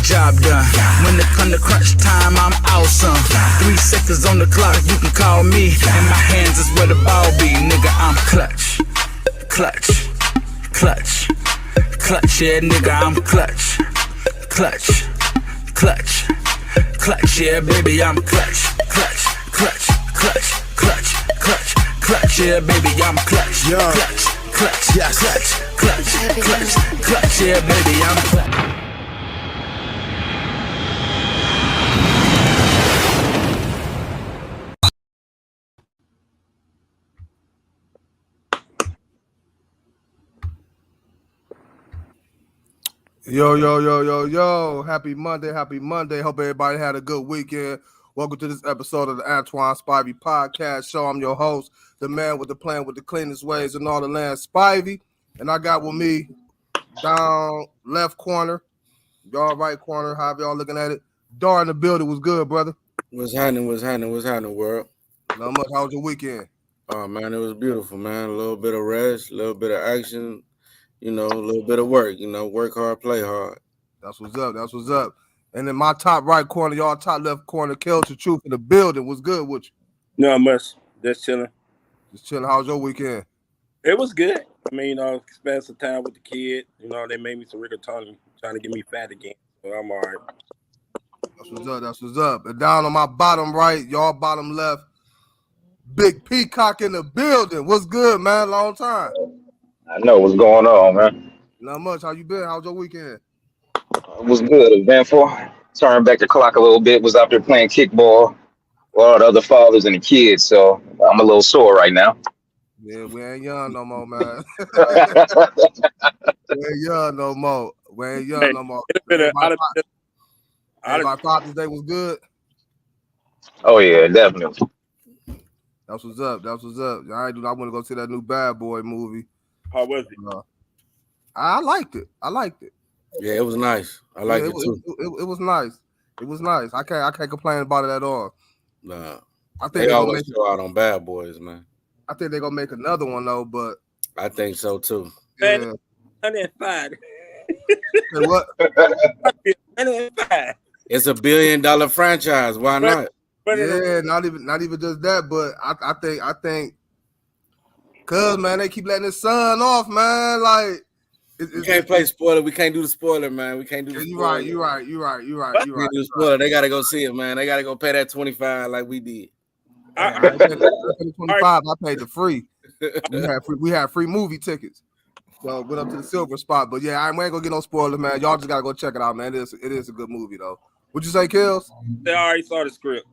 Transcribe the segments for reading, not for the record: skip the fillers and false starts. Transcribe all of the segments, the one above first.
job done. When it come to crunch time, I'm awesome. 3 seconds on the clock, you can call me. In my hands is where the ball be, nigga, I'm clutch. Clutch, clutch, clutch, yeah, nigga, I'm clutch. Clutch, clutch, clutch, yeah, baby, I'm clutch. Clutch, clutch, clutch, clutch, clutch, clutch, yeah, baby, I'm clutch. Clutch, clutch, yes. Clutch, clutch, clutch, clutch, yeah, baby, I'm clutch. Yo. Happy Monday. Hope everybody had a good weekend. Welcome to this episode of the Antoine Spivey podcast show. I'm your host, the man with the plan with the cleanest ways in all the land, Spivey. And I got with me down left corner, y'all right corner, however y'all looking at it. Dar in the building. Was good, brother. What's happening, world? Not much. How was your weekend? Oh, man, it was beautiful, man. A little bit of rest, a little bit of action, a little bit of work, work hard, play hard. That's what's up. And in my top right corner, y'all top left corner, Kells the Truth in the building. Was good with you? Not much. Just chilling. How was your weekend? It was good. I mean, spent some time with the kid. They made me some rigatoni, trying to get me fat again. So I'm all right. That's what's up. And down on my bottom right, y'all bottom left, Big Peacock in the building. What's good, man? Long time. I know what's going on, man. Not much. How you been? How's your weekend? It was good, eventful. Turned back the clock a little bit. Was out there playing kickball with all the other fathers and the kids, so I'm a little sore right now. Yeah, we ain't young no more, man. We ain't young no more. Everybody thought this day was good. Oh yeah, definitely. That's what's up. I want to go see that new Bad Boy movie. How was it? I liked it. Yeah, it was nice. I liked it too. It was nice. I can't complain about it at all. Nah, I think they always show out on Bad Boys, man. I think they're gonna make another one though, but I think so too. Yeah. 105. Hey, what? 105. It's $1 billion franchise. Why not? Yeah, not even just that, but I think, cause man, they keep letting the sun off, man. Like you can't play spoiler. We can't do the spoiler, man. We can't do the spoiler. You're right. We can't do the spoiler. They gotta go see it, man. They gotta go pay that $25 like we did. I paid the $25. I paid the free. We had free movie tickets. So went up to the silver spot. But yeah, we ain't gonna get no spoilers, man. Y'all just gotta go check it out, man. It is a good movie though. What'd you say, Kills? They already saw the script.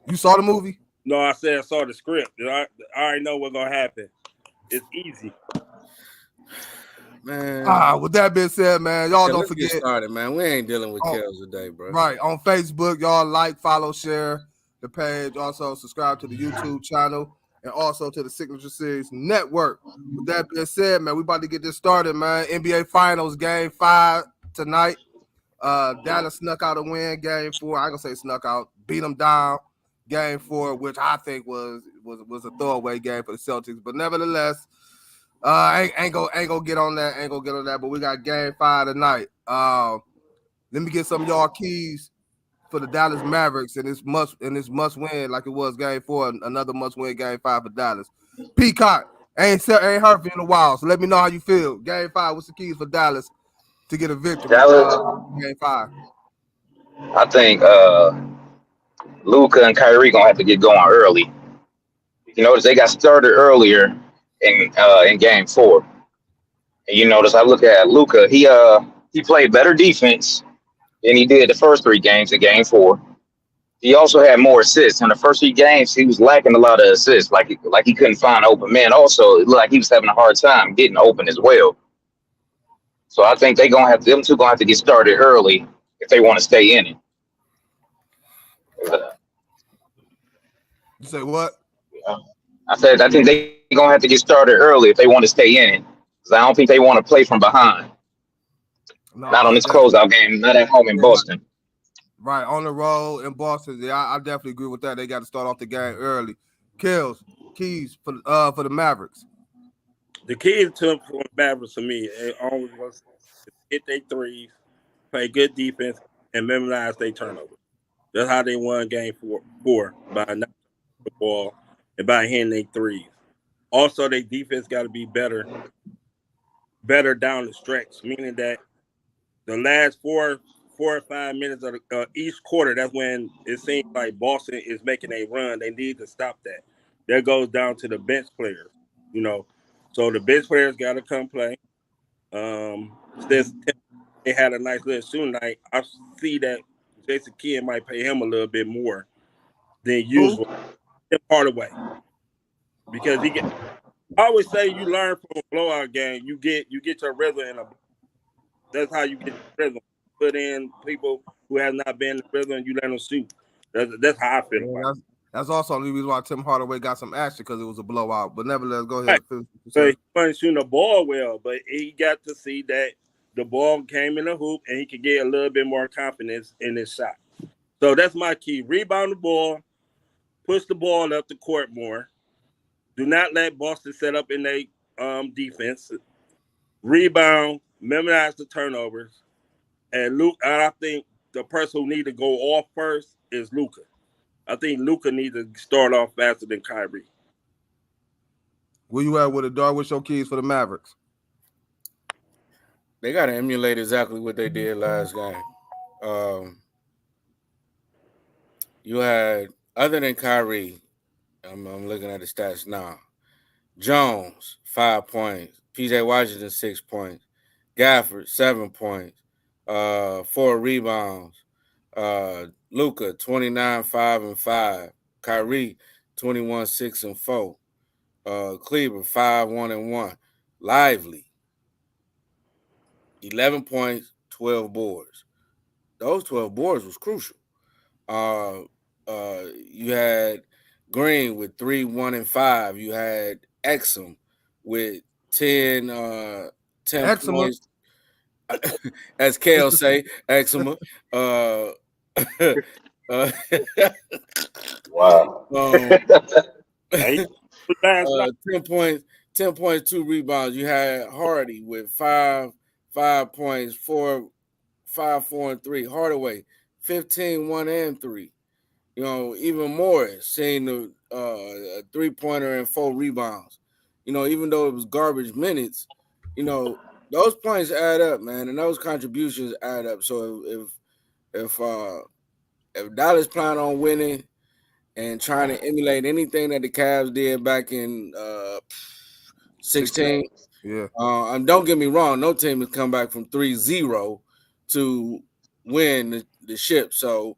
You saw the movie? No, I said I saw the script. I already know what's gonna happen. It's easy. Man. With that being said, man, y'all don't forget. Get started, man. We ain't dealing with Kells today, bro. Right. On Facebook, y'all like, follow, share the page. Also, subscribe to the YouTube channel and also to the Signature Series Network. With that being said, man, we about to get this started, man. NBA Finals Game 5 tonight. Dallas snuck out a win. Game 4. I ain't gonna say snuck out. Beat them down. Game 4, which I think was a throwaway game for the Celtics, but nevertheless. Ain't gonna get on that. But we got Game 5 tonight. Let me get some of y'all keys for the Dallas Mavericks and this must win like it was Game 4. Another must win Game 5 for Dallas. Peacock ain't heard from you in a while, so let me know how you feel. Game 5. What's the keys for Dallas to get a victory? Dallas, Game 5. I think Luka and Kyrie gonna have to get going early. You notice they got started earlier in Game 4. And you notice I look at Luka, he played better defense than he did the first 3 games in Game 4. He also had more assists. In the first 3 games, he was lacking a lot of assists, like he couldn't find open men. Also, it looked like he was having a hard time getting open as well. So I think them two gonna have to get started early if they want to stay in it. You say what? I think they gonna have to get started early if they want to stay in it. Because I don't think they want to play from behind. No, not on this closeout game. Not at home in Boston. Right, on the road in Boston. Yeah, I definitely agree with that. They got to start off the game early. Kills, keys for the Mavericks. The keys to the Mavericks for me, it always was hit their threes, play good defense, and minimize their turnovers. That's how they won game four by not the ball and by hitting their threes. Also, their defense got to be better down the stretch, meaning that the last 4 or 5 minutes of each quarter, that's when it seems like Boston is making a run. They need to stop that. That goes down to the bench players, you know. So the bench players got to come play. Since they had a nice little shooting night, I see that Jason Kidd might pay him a little bit more than usual. Hardaway, because he get. I always say you learn from a blowout game. You get your rhythm in a. That's how you get your rhythm. Put in people who have not been in the rhythm, and you let them shoot. That's how I feel about it. That's also the reason why Tim Hardaway got some action, because it was a blowout. But nevertheless, go ahead. Right. So he wasn't shooting the ball well, but he got to see that the ball came in the hoop, and he could get a little bit more confidence in his shot. So that's my key. Rebound the ball, push the ball up the court more. Do not let Boston set up in their defense. Rebound, memorize the turnovers. And Luke, I think the person who needs to go off first is Luka. I think Luka needs to start off faster than Kyrie. Where you at with it, dog? What's your keys for the Mavericks? They got to emulate exactly what they did last game. You had, other than Kyrie, I'm looking at the stats now. Jones, 5 points. PJ Washington, 6 points. Gafford, 7 points. 4 rebounds. Luka, 29, 5 and 5. Kyrie, 21, 6 and 4. Kleber, 5, 1 and 1. Lively, 11 points, 12 boards. Those 12 boards was crucial. You had Green with 3, 1 and 5. You had Exum with 10 points. As Kale say, eczema. Wow. 10 points, 2 rebounds. You had Hardy with 5 points, 4, and 3. Hardaway, 15, 1 and 3. You know, even more seeing the 3-pointer and 4 rebounds. You know, even though it was garbage minutes, you know, those points add up, man, and those contributions add up. So if Dallas plan on winning and trying to emulate anything that the Cavs did back in 16, yeah. Don't get me wrong, no team has come back from 3-0 to win the ship. So,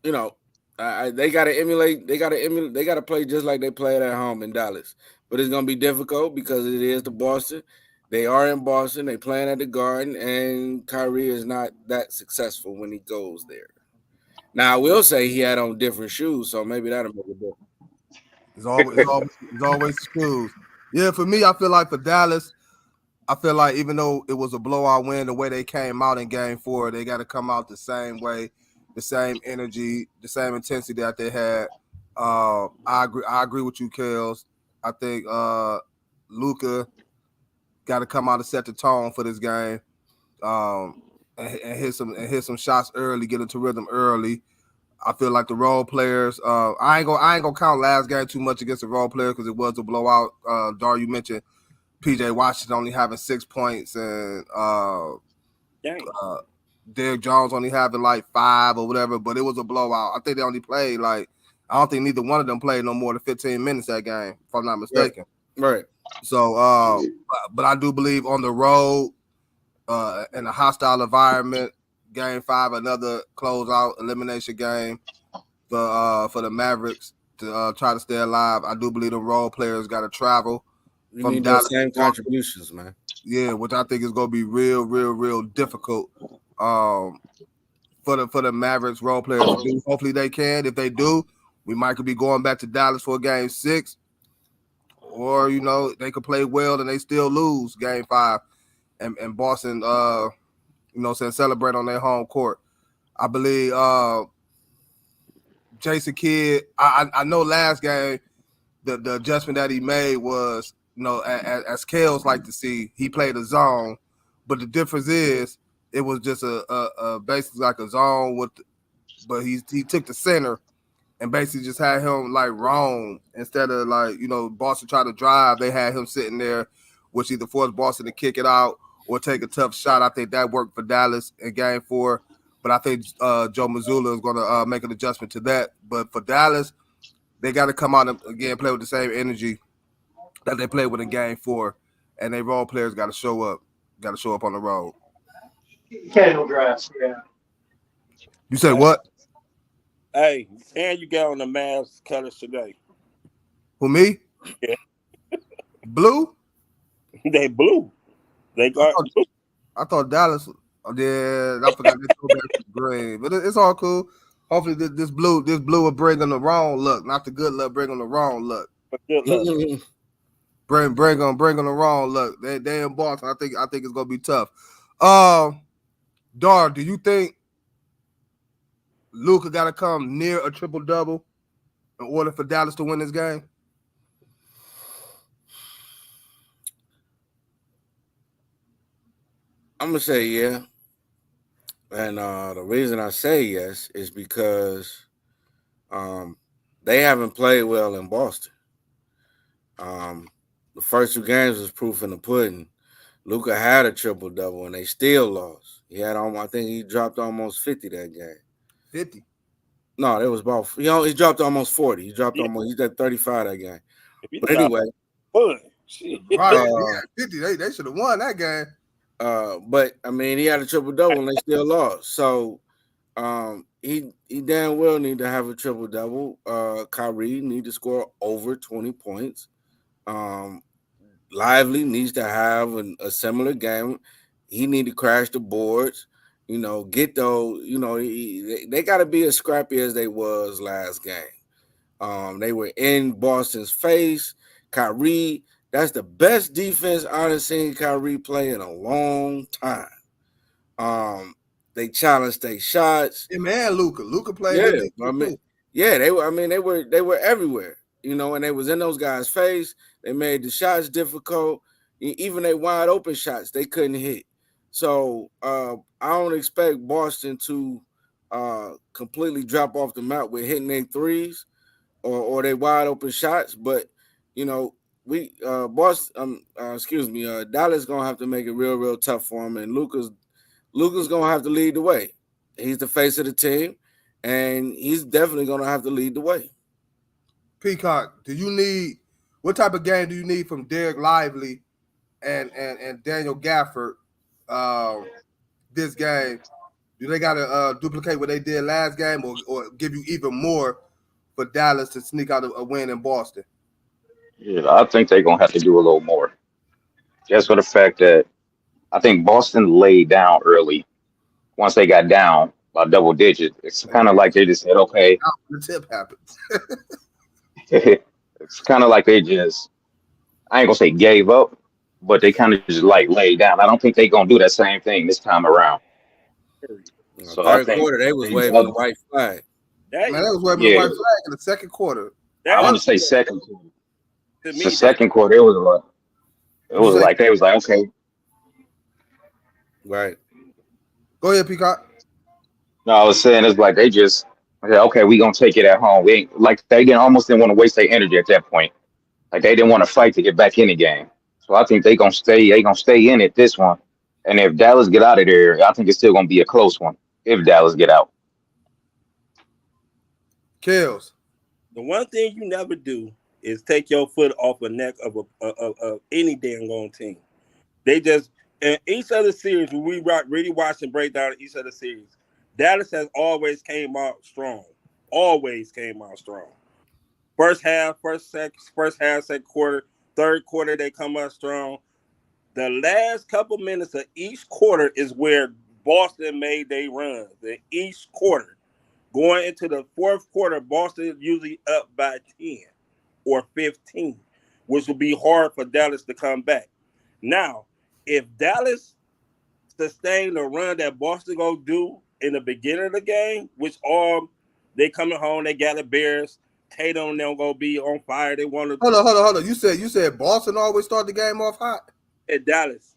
you know, they got to emulate. They got to play just like they played at home in Dallas. But it's gonna be difficult because it is the Boston. They are in Boston. They playing at the Garden, and Kyrie is not that successful when he goes there. Now, I will say he had on different shoes, so maybe that'll make a difference. It's always shoes. Yeah, for me, I feel like for Dallas, I feel like even though it was a blowout win, the way they came out in Game 4, they got to come out the same way, the same energy, the same intensity that they had. I agree with you, Kels. I think Luka got to come out and set the tone for this game, and hit some shots early, get into rhythm early. I feel like the role players. I ain't gonna count last game too much against the role players because it was a blowout. Dar, you mentioned PJ Washington only having 6 points and Derrick Jones only having like 5 or whatever, but it was a blowout. I think they only played I don't think neither one of them played no more than 15 minutes that game, if I'm not mistaken. Right. So, but I do believe on the road, in a hostile environment, Game 5, another closeout elimination game for the Mavericks to try to stay alive. I do believe the role players got to travel. You need those same contributions, man. Yeah, which I think is going to be real difficult for the Mavericks role players to do. Hopefully they can. If they do, we might could be going back to Dallas for Game 6. Or, you know, they could play well and they still lose Game 5. And Boston, you know, celebrate on their home court. I believe Jason Kidd, I know last game, the adjustment that he made was, you know, as Kales like to see, he played a zone, But the difference is it was just a basically like a zone but he took the center and basically just had him like roam instead of like, Boston tried to drive. They had him sitting there, which either forced Boston to kick it out or take a tough shot. I think that worked for Dallas in game 4. But I think Joe Mazzulla is going to make an adjustment to that. But for Dallas, they got to come out and again play with the same energy that they played with in game 4. And they role players got to show up. Got to show up on the road. Casual drafts, yeah. You say what? Hey, and you got on the Mavs colors today. Who, me? Yeah. Blue? They blue. They got blue. I thought Dallas. Yeah, I forgot they go back to green, but it's all cool. Hopefully, this blue will bring them the wrong look, not the good look. Bring them the wrong look. But good luck. bring them the wrong look. They in Boston. I think it's gonna be tough. Dar, do you think Luka got to come near a triple double in order for Dallas to win this game? I'm gonna say yeah, and the reason I say yes is because they haven't played well in Boston. The first 2 games was proof in the pudding. Luka had a triple double and they still lost. I think he dropped almost 50 that game. 50. No, it was about he dropped almost 40. He dropped he's at 35 that game. But anyway, fun. Right, 50. They should have won that game. But I mean, he had a triple double and they still lost. So he damn well need to have a triple double. Kyrie need to score over 20 points. Lively needs to have a similar game. He need to crash the boards. Get those. They got to be as scrappy as they was last game. They were in Boston's face. Kyrie. That's the best defense I've seen Kyrie play in a long time. They challenged their shots. Yeah, man, Luka played. Yeah, they were everywhere. And they was in those guys' face. They made the shots difficult. Even they wide open shots they couldn't hit. So I don't expect Boston to completely drop off the map with hitting their threes or they wide open shots, but Dallas gonna have to make it real tough for him, and Luka's gonna have to lead the way. He's the face of the team, and he's definitely gonna have to lead the way. Peacock, what type of game do you need from Derek Lively and Daniel Gafford this game? Do they gotta duplicate what they did last game, or give you even more for Dallas to sneak out a win in Boston? Yeah, I think they're gonna have to do a little more. Just for the fact that I think Boston laid down early. Once they got down by double digits, it's kind of like they just said, okay. The tip happens. It's kind of like they just, I ain't gonna say gave up, but they kind of just like laid down. I don't think they're gonna do that same thing this time around. So third quarter, they was waving the white flag. Man, they was waving the white flag in the second quarter. I want to say second quarter. The second quarter, it was like they was like, okay. Right. Go ahead, Peacock. No, I was saying it's like they just okay, we gonna take it at home. They almost didn't want to waste their energy at that point. Like they didn't want to fight to get back in the game. So I think they gonna stay in it this one. And if Dallas get out of there, I think it's still gonna be a close one if Dallas get out. Kills. The one thing you never do is take your foot off the neck of any damn on team. They just in each of the series when we really watch and break down each of the series, Dallas has always came out strong. Always came out strong. First half, second quarter, third quarter, they come out strong. The last couple minutes of each quarter is where Boston made their runs. In each quarter. Going into the fourth quarter, Boston is usually up by 10 or 15, which will be hard for Dallas to come back. Now, if Dallas sustain the run that Boston gonna do in the beginning of the game, which they coming home, they got the Bears, Tatum and them gonna be on fire. They want to hold on. You said Boston always start the game off hot? At Dallas.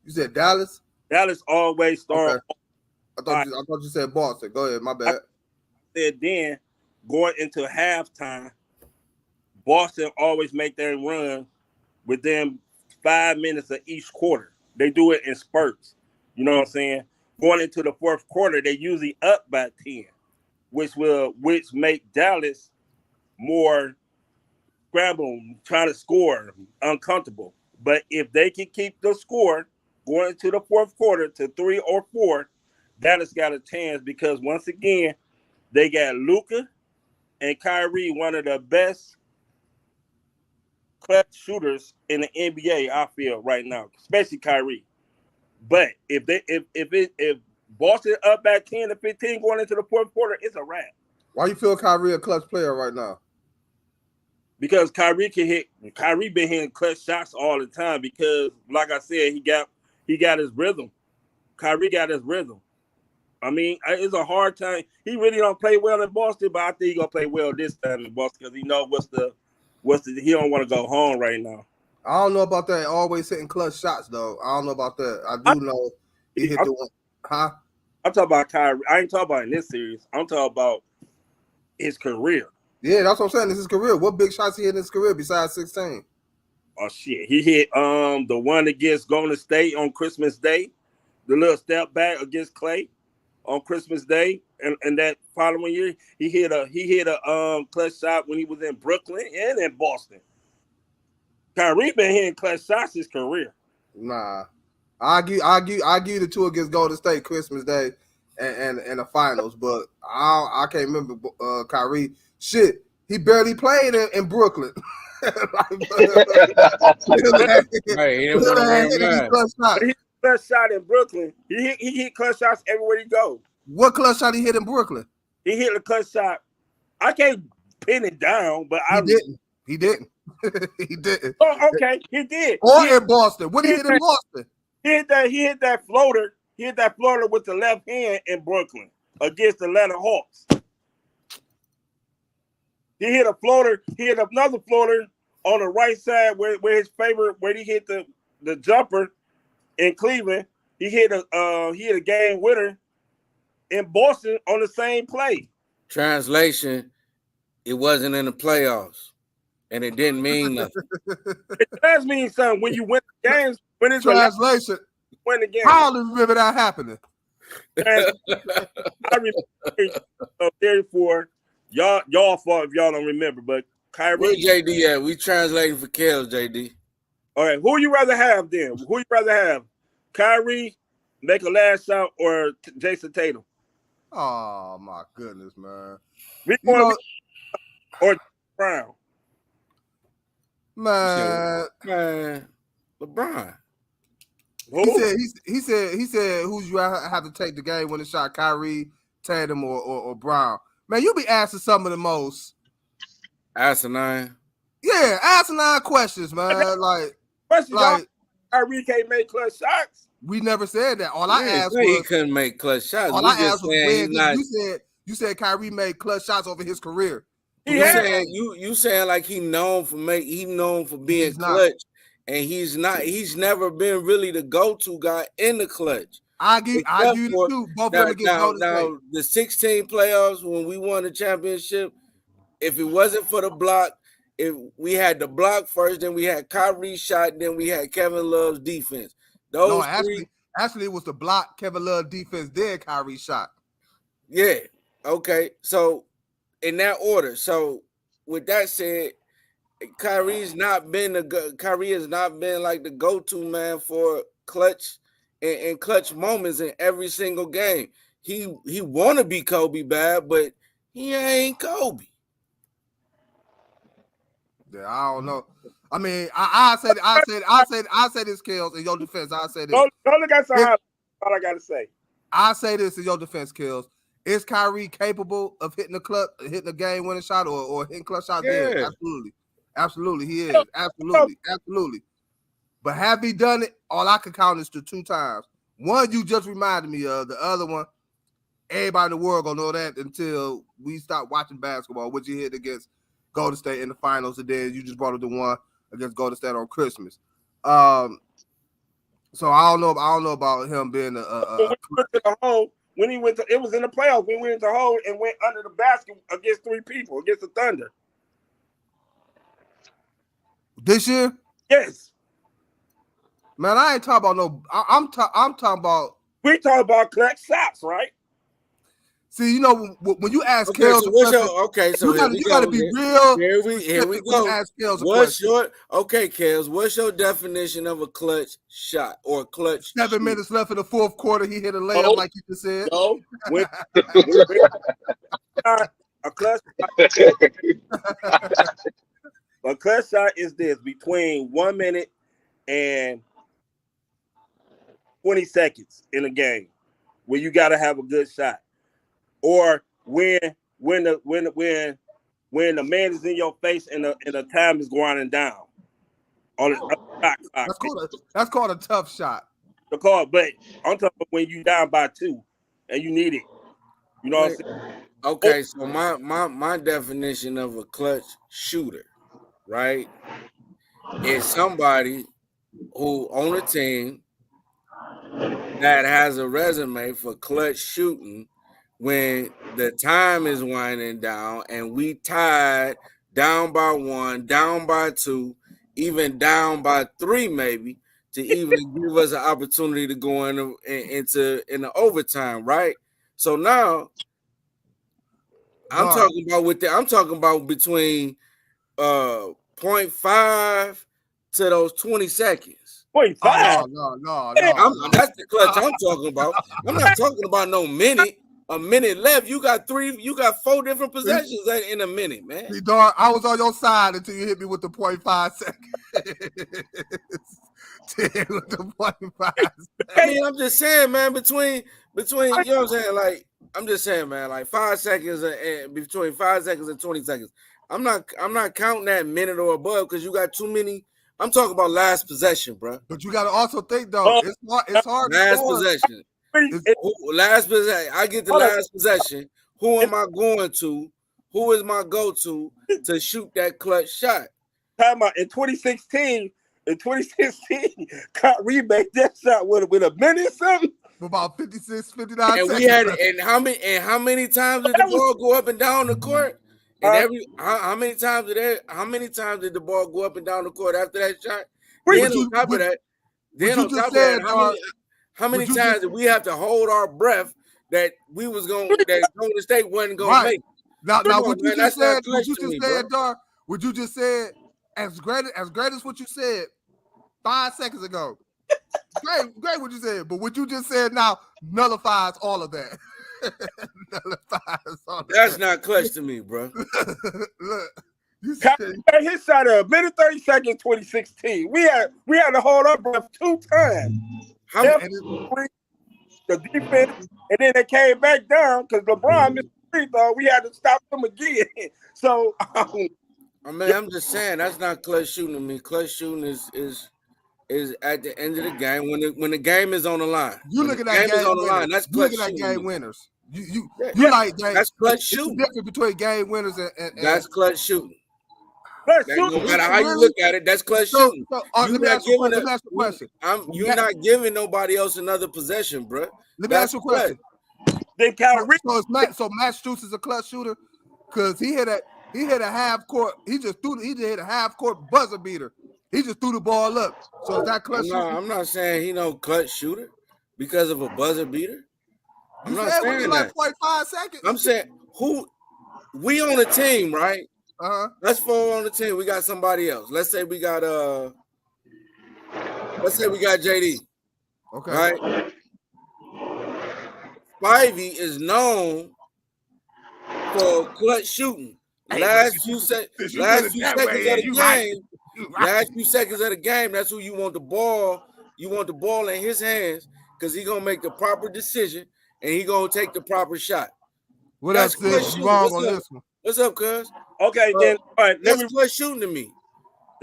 You said Dallas? Dallas always start. Okay. I thought you said Boston. Go ahead, my bad. Said then going into halftime, Boston always make their run within 5 minutes of each quarter. They do it in spurts. You know what I'm saying? Going into the fourth quarter, they usually up by 10, which make Dallas more scrambling, trying to score, uncomfortable. But if they can keep the score going into the fourth quarter to 3 or 4, Dallas got a chance because once again, they got Luka and Kyrie, one of the best clutch shooters in the NBA, I feel right now, especially Kyrie. But if Boston up by 10 to 15 going into the fourth quarter, it's a wrap. Why you feel Kyrie a clutch player right now? Because Kyrie been hitting clutch shots all the time because, like I said, he got his rhythm. Kyrie got his rhythm. I mean, it's a hard time. He really don't play well in Boston, but I think he's gonna play well this time in Boston because he knows he don't want to go home right now. I don't know about that. Always hitting clutch shots though. I don't know about that. I do know he hit the one. Huh? I'm talking about Kyrie. I ain't talking about in this series. I'm talking about his career. Yeah, that's what I'm saying. This is his career. What big shots he hit in his career besides 16? Oh shit. He hit the one against Golden State on Christmas Day, the little step back against Clay on Christmas Day, and that following year he hit a clutch shot when he was in Brooklyn and in Boston. Kyrie been hitting clutch shots his career. Nah. I give you the two against Golden State Christmas Day and the finals, but I can't remember Kyrie. Shit, he barely played in Brooklyn. Right, he didn't want to But he hit clutch shot in Brooklyn. He hit clutch shots everywhere he go. What clutch shot he hit in Brooklyn? He hit a clutch shot. I can't pin it down, but He didn't. He didn't. Oh, okay, he did. Or in Boston. What did he hit in Boston? He hit that floater. He hit that floater with the left hand in Brooklyn against the Atlanta Hawks. He hit a floater. He hit another floater on the right side where he hit the jumper in Cleveland. He hit a game winner in Boston on the same play. Translation: it wasn't in the playoffs, and it didn't mean nothing. It does mean something when you win the games. When it's translation, win the game. I don't remember that happening. I remember. So therefore, y'all fault if y'all don't remember. But Kyrie, where JD at? We translating for Kels, JD. All right, who you rather have then? Who you rather have? Kyrie make a last shot or Jason Tatum? Oh my goodness, man. Or Brown. Man, LeBron. He said who's you have to take the game winning shot, Kyrie, Tatum, or Brown. Man, you be asking some of the most asinine. Yeah, asinine questions, man. Like Kyrie can't make clutch shots. We never said that. All I asked was he couldn't make clutch shots. All I asked was you said Kyrie made clutch shots over his career. You saying like he known for being clutch, and he's not. He's never been really the go-to guy in the clutch. I give you two. Both of them against Golden State. Now the 16 playoffs when we won the championship, if it wasn't for the block, if we had the block first, then we had Kyrie's shot, then we had Kevin Love's defense. Actually, it was the block, Kevin Love defense, then Kyrie shot. Yeah. Okay. So in that order. So with that said, Kyrie has not been like the go-to man for clutch and clutch moments in every single game. He want to be Kobe bad, but he ain't Kobe. Yeah, I don't know. I mean, I said this, Kills, in your defense. I say this. Don't look at all I gotta say. I say this in your defense, Kills. Is Kyrie capable of hitting a game winning shot or hitting clutch shot? Yeah, absolutely, he is. Absolutely. But have he done it? All I can count is to 2 times. One you just reminded me of. The other one, everybody in the world gonna know that until we start watching basketball, which he hit against Golden State in the finals, and then you just brought up the one against Golden State on Christmas. So I don't know about him being When he went to the hole, it was in the playoffs. We went into the hole and went under the basket against 3 people against the Thunder. this year. Yes, Man, I ain't talking about no. I'm talking about. we talk about clutch shots, right? See, you know, when you ask Okay, Kels so a what's question, your okay? So you gotta be real. Here we specific when you go. ask Kels a What's question. your Kels? What's your definition of a clutch shot or a clutch? 7 shoot? minutes left in the fourth quarter. He hit a layup like you just said. No, when a clutch shot is this between 1 minute and 20 seconds in a game where you got to have a good shot, or when the man is in your face and the time is winding down on the shot clock. That's called a tough shot. The call, but I'm talking about when you down by 2 and you need it. You know what I'm saying? Okay, so my definition of a clutch shooter, right, is somebody who on a team that has a resume for clutch shooting when the time is winding down and we tied down by 1, down by 2, even down by 3, maybe to even give us an opportunity to go into the overtime, right? So now I'm talking about between 0.5 to those 20 seconds. 0.5. No. That's the clutch I'm talking about. I'm not talking about no minute. A minute left. You got 4 different possessions in a minute, man. See, dog, I was on your side until you hit me with the 0.5 seconds. 10 with the 0.5 seconds. I mean, I'm just saying, man, between you know what I'm saying? Like, I'm just saying, man, like 5 seconds and between 5 seconds and 20 seconds. I'm not counting that minute or above because you got too many. I'm talking about last possession, bro. But you got to also think, though, it's hard. Last possession. Last possession. I get the last possession. Who am I going to? Who is my go-to to shoot that clutch shot? Time out in 2016. In 2016, Kyrie made that shot with a minute or something. About 56, 59 and seconds. We had how many times did the ball go up and down the court? And how many times did the ball go up and down the court after that shot? Then on top of that, how many times did we have to hold our breath that Golden State wasn't gonna make? Now what you just said, Dar, what you just said, as great as what you said 5 seconds ago. Great what you said, but what you just said now nullifies all of that. That's not clutch to me, bro. Look, his shot a minute 30 seconds 2016. We had to hold our breath 2 times. The defense, and then they came back down because LeBron missed the free throw. We had to stop them again. So I mean, I'm just saying that's not clutch shooting to me. Clutch shooting is at the end of the game when the game is on the line. You looking at game on the line. That's clutch shooting. Game winners. You like game. That's clutch shooting. It's difference between game winners and that's clutch shooting. No matter how you look at it, that's clutch shooting. Let me ask you a question. You're not giving nobody else another possession, bro. Let me ask you a question. They count so Matt Strus is a clutch shooter because he hit a half court. He hit a half court buzzer beater. He just threw the ball up. So is that clutch shooter? I'm not saying he no clutch shooter because of a buzzer beater. I'm not saying that. Like 0.5 seconds. I'm saying we on a team, right? Let's fall on the team. We got somebody else. Let's say we got JD. Okay. Right? Spivey is known for clutch shooting. Last few seconds of the game, that's who you want the ball. You want the ball in his hands because he's gonna make the proper decision and he's gonna take the proper shot. What else is wrong on this one? What's up, cuz? Okay, then all right. That's clutch shooting to me.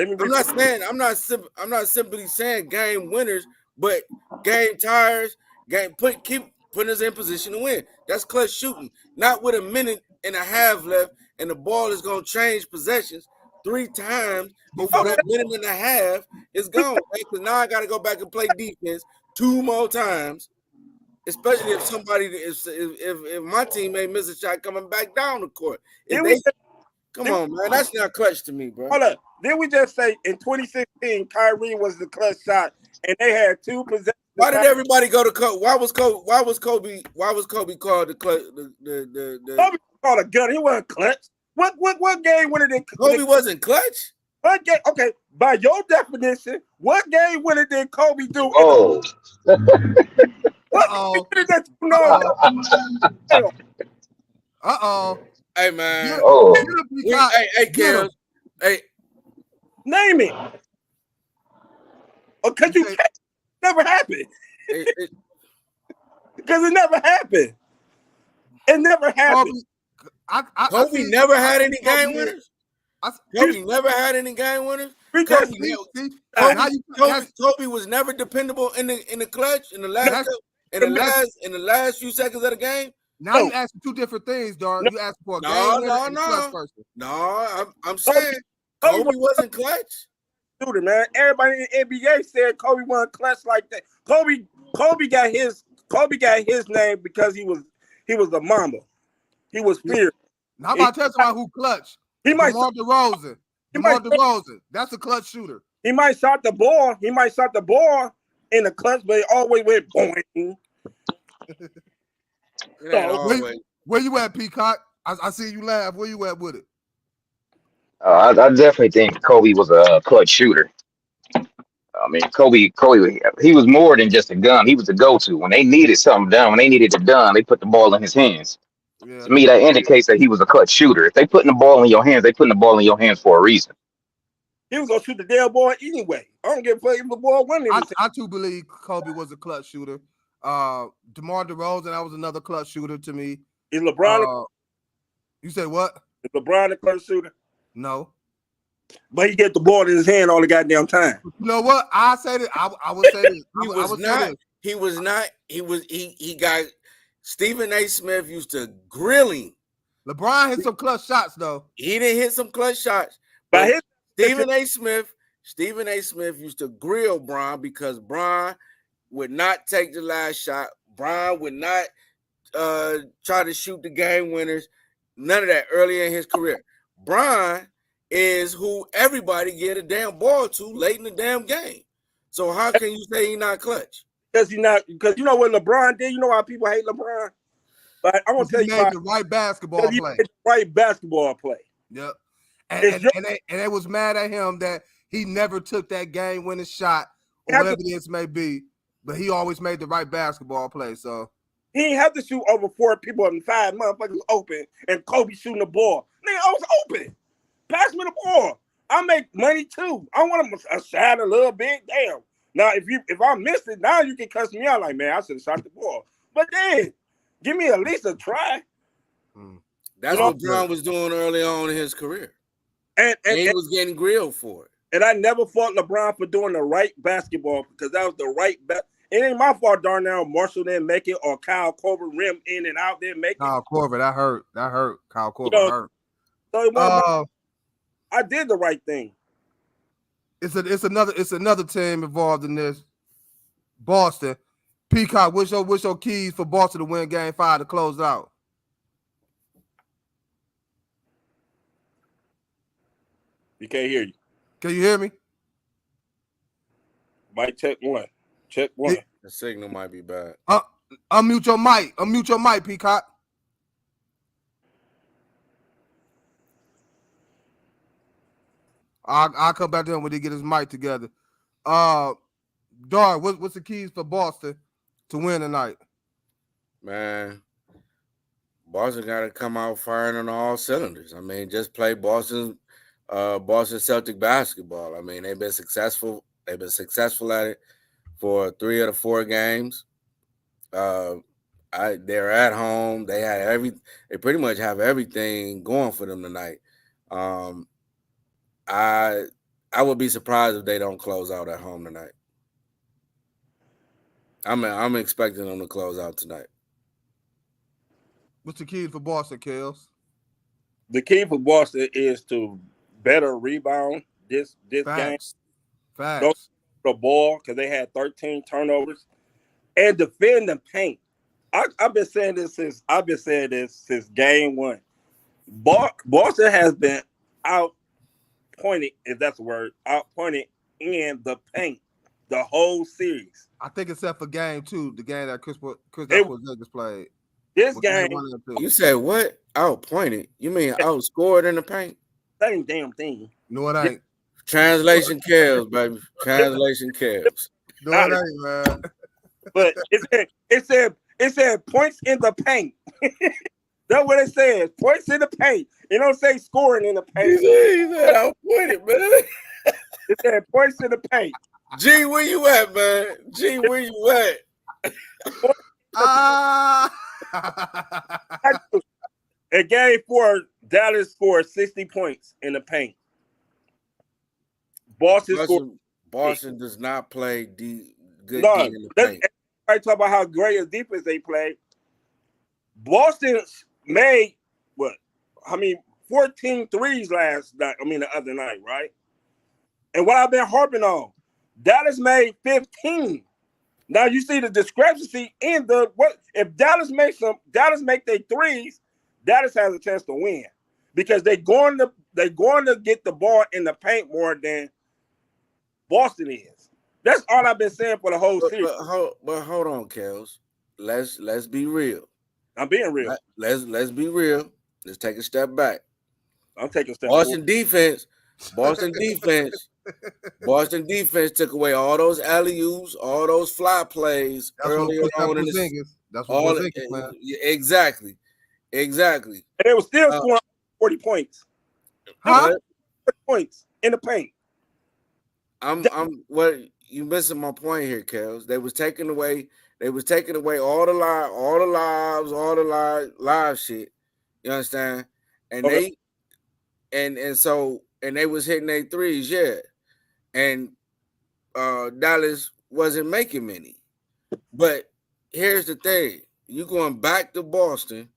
I'm not simply saying game winners, but game tires, keep putting us in position to win. That's clutch shooting. Not with a minute and a half left, and the ball is gonna change possessions 3 times before that minute and a half, it's gone. Because now I got to go back and play defense 2 more times, especially if somebody if my teammate miss a shot coming back down the court. Come on, man, that's not clutch to me, bro. Hold up. Didn't we just say in 2016 Kyrie was the clutch shot and they had 2 possessions? Why did everybody go to Kobe? Why was Kobe called the clutch? Kobe called a gun. He wasn't clutch. What game winner did Kobe wasn't clutch? What game? Okay, by your definition, what game winner did Kobe do? Oh, What game winner that you know? Hey, man. oh, Hey, Kels. Hey, name it. Or because you can't. Never happened. Because it never happened. It never happened. Kobe never had any game winners. Kobe never had any game winners. Kobe was never dependable in the clutch in the last few seconds of the game. Now you asking 2 different things, dog. You asking for a game winner and a clutch person. No, I'm saying Kobe wasn't clutch. Dude, man, everybody in the NBA said Kobe wasn't clutch like that. Kobe got his name because he was a mamba. He was feared. Now I'm about to tell somebody who clutch. DeMar DeRozan. That's a clutch shooter. He might shot the ball. In the clutch, but it always went boing. Where you at, Peacock? I see you laugh. Where you at with it? I definitely think Kobe was a clutch shooter. I mean, Kobe, he was more than just a gun. He was the go-to. When they needed something done, when they needed it done, they put the ball in his hands. Yeah. To me, that indicates that he was a clutch shooter. If they putting the ball in your hands, they putting the ball in your hands for a reason. He was gonna shoot the damn ball anyway. I don't give a fuck if the ball went in. I too believe Kobe was a clutch shooter. DeMar DeRozan, that was another clutch shooter to me. Is LeBron? You say what? Is LeBron a clutch shooter? No. But he get the ball in his hand all the goddamn time. You know what? I say that. I would say this. He was not. He got Stephen A. Smith used to grill him. LeBron hit some clutch shots though. He didn't hit some clutch shots. But Stephen A. Smith used to grill Bron because Bron would not take the last shot. Bron would not try to shoot the game winners. None of that early in his career. Bron is who everybody get a damn ball to late in the damn game. So how can you say he's not clutch? Because you know what LeBron did? You know why people hate LeBron? But I want to tell you the right basketball play. The right basketball play. Yep. And they was mad at him that he never took that game winning shot or whatever this may be, but he always made the right basketball play. So he didn't have to shoot over 4 people and 5 motherfuckers open and Kobe shooting the ball. Nigga, I was open. Pass me the ball. I make money too. I want to shot a little bit. Damn. Now, if I missed it, now you can cuss me out like, man, I should have shot the ball. But then, give me at least a try. That's what Bron was doing early on in his career. And he was getting grilled for it. And I never fought LeBron for doing the right basketball because that was the right It ain't my fault, Darnell Marshall didn't make it or Kyle Korver rim in and out didn't make it. Kyle Korver, that hurt. Kyle Korver hurt. So I did the right thing. It's another team involved in this. Boston. Peacock, what's your keys for Boston to win Game 5 to close out? We can't hear you. Can you hear me? Mic check 1. Check 1. The signal might be bad. Unmute your mic. Unmute your mic, Peacock. I'll come back to him when he get his mic together. Dar, what's the keys for Boston to win tonight? Man, Boston got to come out firing on all cylinders. I mean, just play Boston Celtic basketball. I mean, they've been successful. They've been successful at it for 3 of the 4 games. They're at home. They pretty much have everything going for them tonight. I would be surprised if they don't close out at home tonight. I'm expecting them to close out tonight. What's the key for Boston, Kels? The key for Boston is to better rebound this game. Facts. Don't the ball because they had 13 turnovers and defend the paint. I've been saying this since game one. Boston has been outpointed, if that's a word, outpointed in the paint the whole series. I think except for game 2, the game that Chris Porzingis played. This game, you said what? Outpointed? You mean outscored in the paint? Same damn thing. No, it ain't. Translation kills, baby. Translation kills. No, it ain't, man. But it said points in the paint. That's what it says. Points in the paint. It don't say scoring in the paint. He said outpointed, man. It said points in the paint. G, where you at, man? G, where you at? In game 4, Dallas scored 60 points in the paint. Boston does not play good D in the paint. I talk about how great a defense they play. Boston made 14 threes the other night, right? And what I've been harping on, Dallas made 15. Now you see the discrepancy in if Dallas make their threes, Dallas has a chance to win because they're going to get the ball in the paint more than Boston is. That's all I've been saying for the whole series. But hold on, Kels. Let's be real. I'm being real. Let's be real. Let's take a step back. I'm taking a step Boston defense took away all those alley-oops, all those fly plays earlier on in the season. That's what Porzingis, man. Exactly. And they were still scoring 40 points. Huh? 40 points in the paint. What you missing my point here, Kels. They was taking away all the live shit. You understand? And okay. they was hitting their threes, yeah. And Dallas wasn't making many. But here's the thing. You going back to Boston,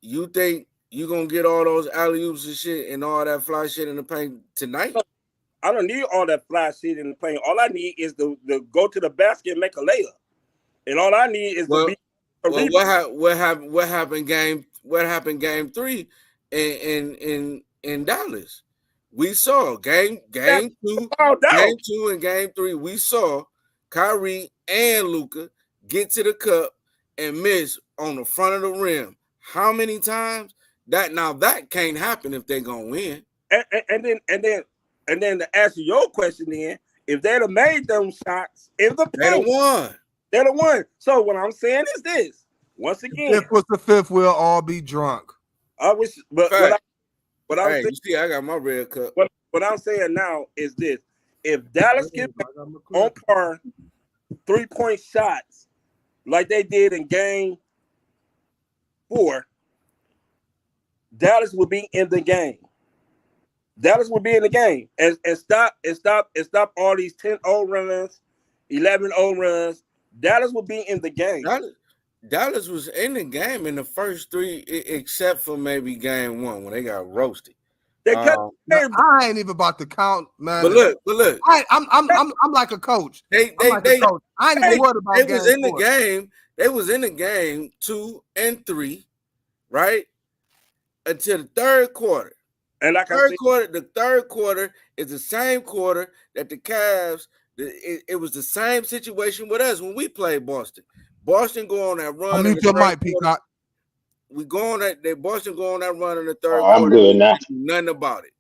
you think you gonna get all those alley-oops and shit and all that fly shit in the paint tonight? I don't need all that fly shit in the paint. All I need is to go to the basket and make a layup. And all I need is to be a rebound. What happened game 3 in Dallas? We saw game 2 and game 3. We saw Kyrie and Luka get to the cup and miss on the front of the rim. How many times? That can't happen if they're gonna win. And then to answer your question, then if they'd have made them shots in the paint, they'd have won. So what I'm saying is this: once again, if it was the 5th, we'll all be drunk. I wish, but what I'm saying, you see, I got my red cup. What I'm saying now is this: if Dallas get on par 3-point shots like they did in game 4, Dallas would be in the game. Dallas would be in the game and stop all these 10-0 runs, 11-0 runs. Dallas would be in the game. Dallas was in the game in the first 3, except for maybe game 1 when they got roasted. I ain't even about to count, man. But look, I'm like a coach. I ain't even worried about. They was in the game. They was in the game 2 and 3, right? Until the third quarter. And the third quarter is the same quarter that the Cavs. It was the same situation with us when we played Boston. Boston go on that run. Mute your mic, Peacock. Boston go on that run in the third quarter. I'm good now. Nothing about it.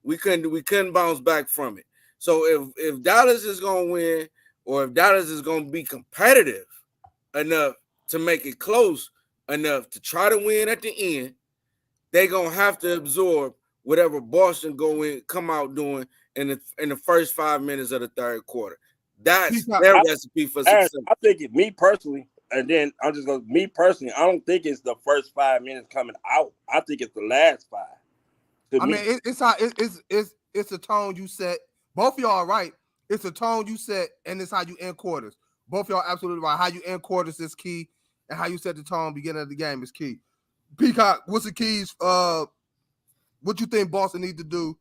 We couldn't bounce back from it. So if Dallas is gonna win, or if Dallas is gonna be competitive enough to make it close enough to try to win at the end, they're gonna have to absorb whatever Boston come out doing in the first 5 minutes of the third quarter. That's their recipe for success. I think me personally, and then I'm just going to me personally, I don't think it's the first 5 minutes coming out. I think it's the last 5. It's a tone you set. Both of y'all are right. It's a tone you set, and it's how you end quarters. Both of y'all absolutely right. How you end quarters is key, and how you set the tone beginning of the game is key. Peacock, what's the keys? What you think Boston need to do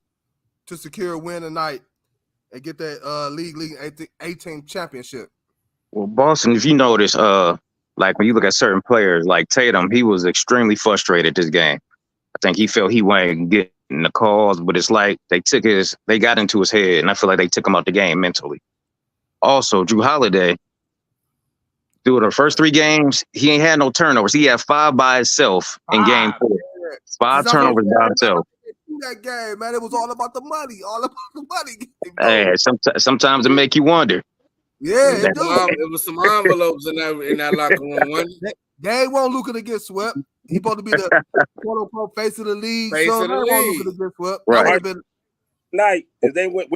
to secure a win tonight and get that league 18 championship. Well, Boston, if you notice, like when you look at certain players, like Tatum, he was extremely frustrated this game. I think he felt he wasn't getting the calls, but it's like they got into his head, and I feel like they took him out the game mentally. Also, Drew Holiday, through the first 3 games, he ain't had no turnovers. He had 5 by himself in game 4. 5 turnovers by himself. That game, man, it was all about the money. All about the money. Hey, sometimes it make you wonder. Yeah, it was some envelopes in that locker room. They want Luka to get swept. He's supposed to be the quote unquote face of the league. Face of the league. Luka to get swept. Right. Tonight, if they win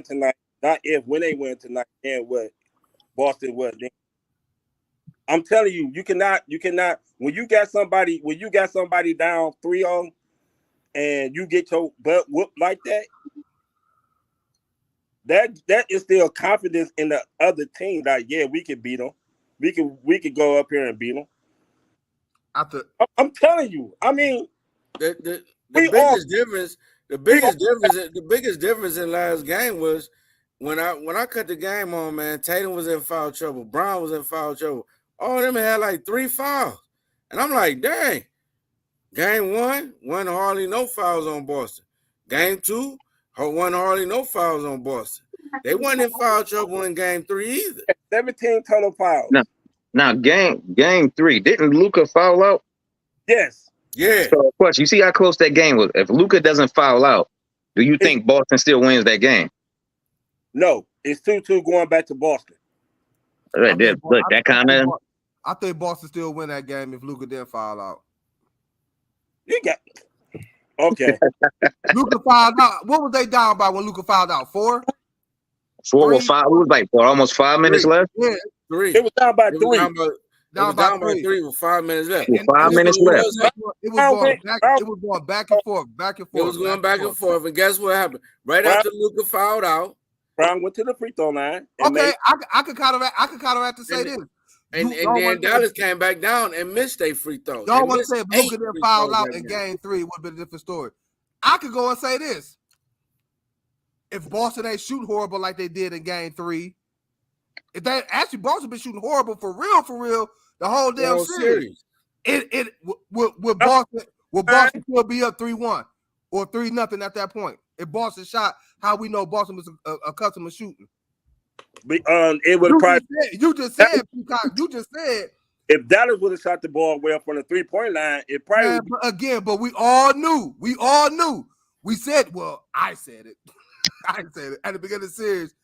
tonight, not if, when they win tonight, and what Boston was. I'm telling you, you cannot. When you got somebody down 3-0, and you get your butt whooped like that. That is still confidence in the other team. Like, yeah, we can beat them. We could go up here and beat them. I'm telling you. I mean, the biggest difference in last game was when I cut the game on, man. Tatum was in foul trouble. Brown was in foul trouble. All of them had like 3 fouls, and I'm like, dang. Game 1, wasn't hardly no fouls on Boston. Game 2, wasn't hardly no fouls on Boston. They wasn't in foul trouble in game 3 either. 17 total fouls. Now game 3, didn't Luka foul out? Yes. Yeah. So, question, you see how close that game was? If Luka doesn't foul out, do you think Boston still wins that game? No, it's 2-2 going back to Boston. I think Boston still win that game if Luka didn't foul out. Okay. Luka fouled out. What was they down by when Luka fouled out? 4? 4 or 5. It was like almost 5 minutes left. Yeah, 3. It was down by 3. Down by 3 with 5 minutes left. With 5 minutes left. It was going back and forth, It was going back and forth. And guess what happened? Right after Luka fouled out, Brown went to the free throw line. Okay, I could counteract to say this. And then Dallas came back down and missed a free throw. Y'all want to say if Luka didn't foul out in game 3, it would have been a different story. I could go and say this. If Boston ain't shooting horrible like they did in game 3, if they actually Boston been shooting horrible for real, the whole damn series. Would Boston still be up 3-1 or 3-0 at that point? If Boston shot how we know Boston was accustomed to shooting. It would probably. You just said if Dallas would have shot the ball well from the 3-point line, it probably. But we all knew. We said, well, I said it. I said it at the beginning of the series.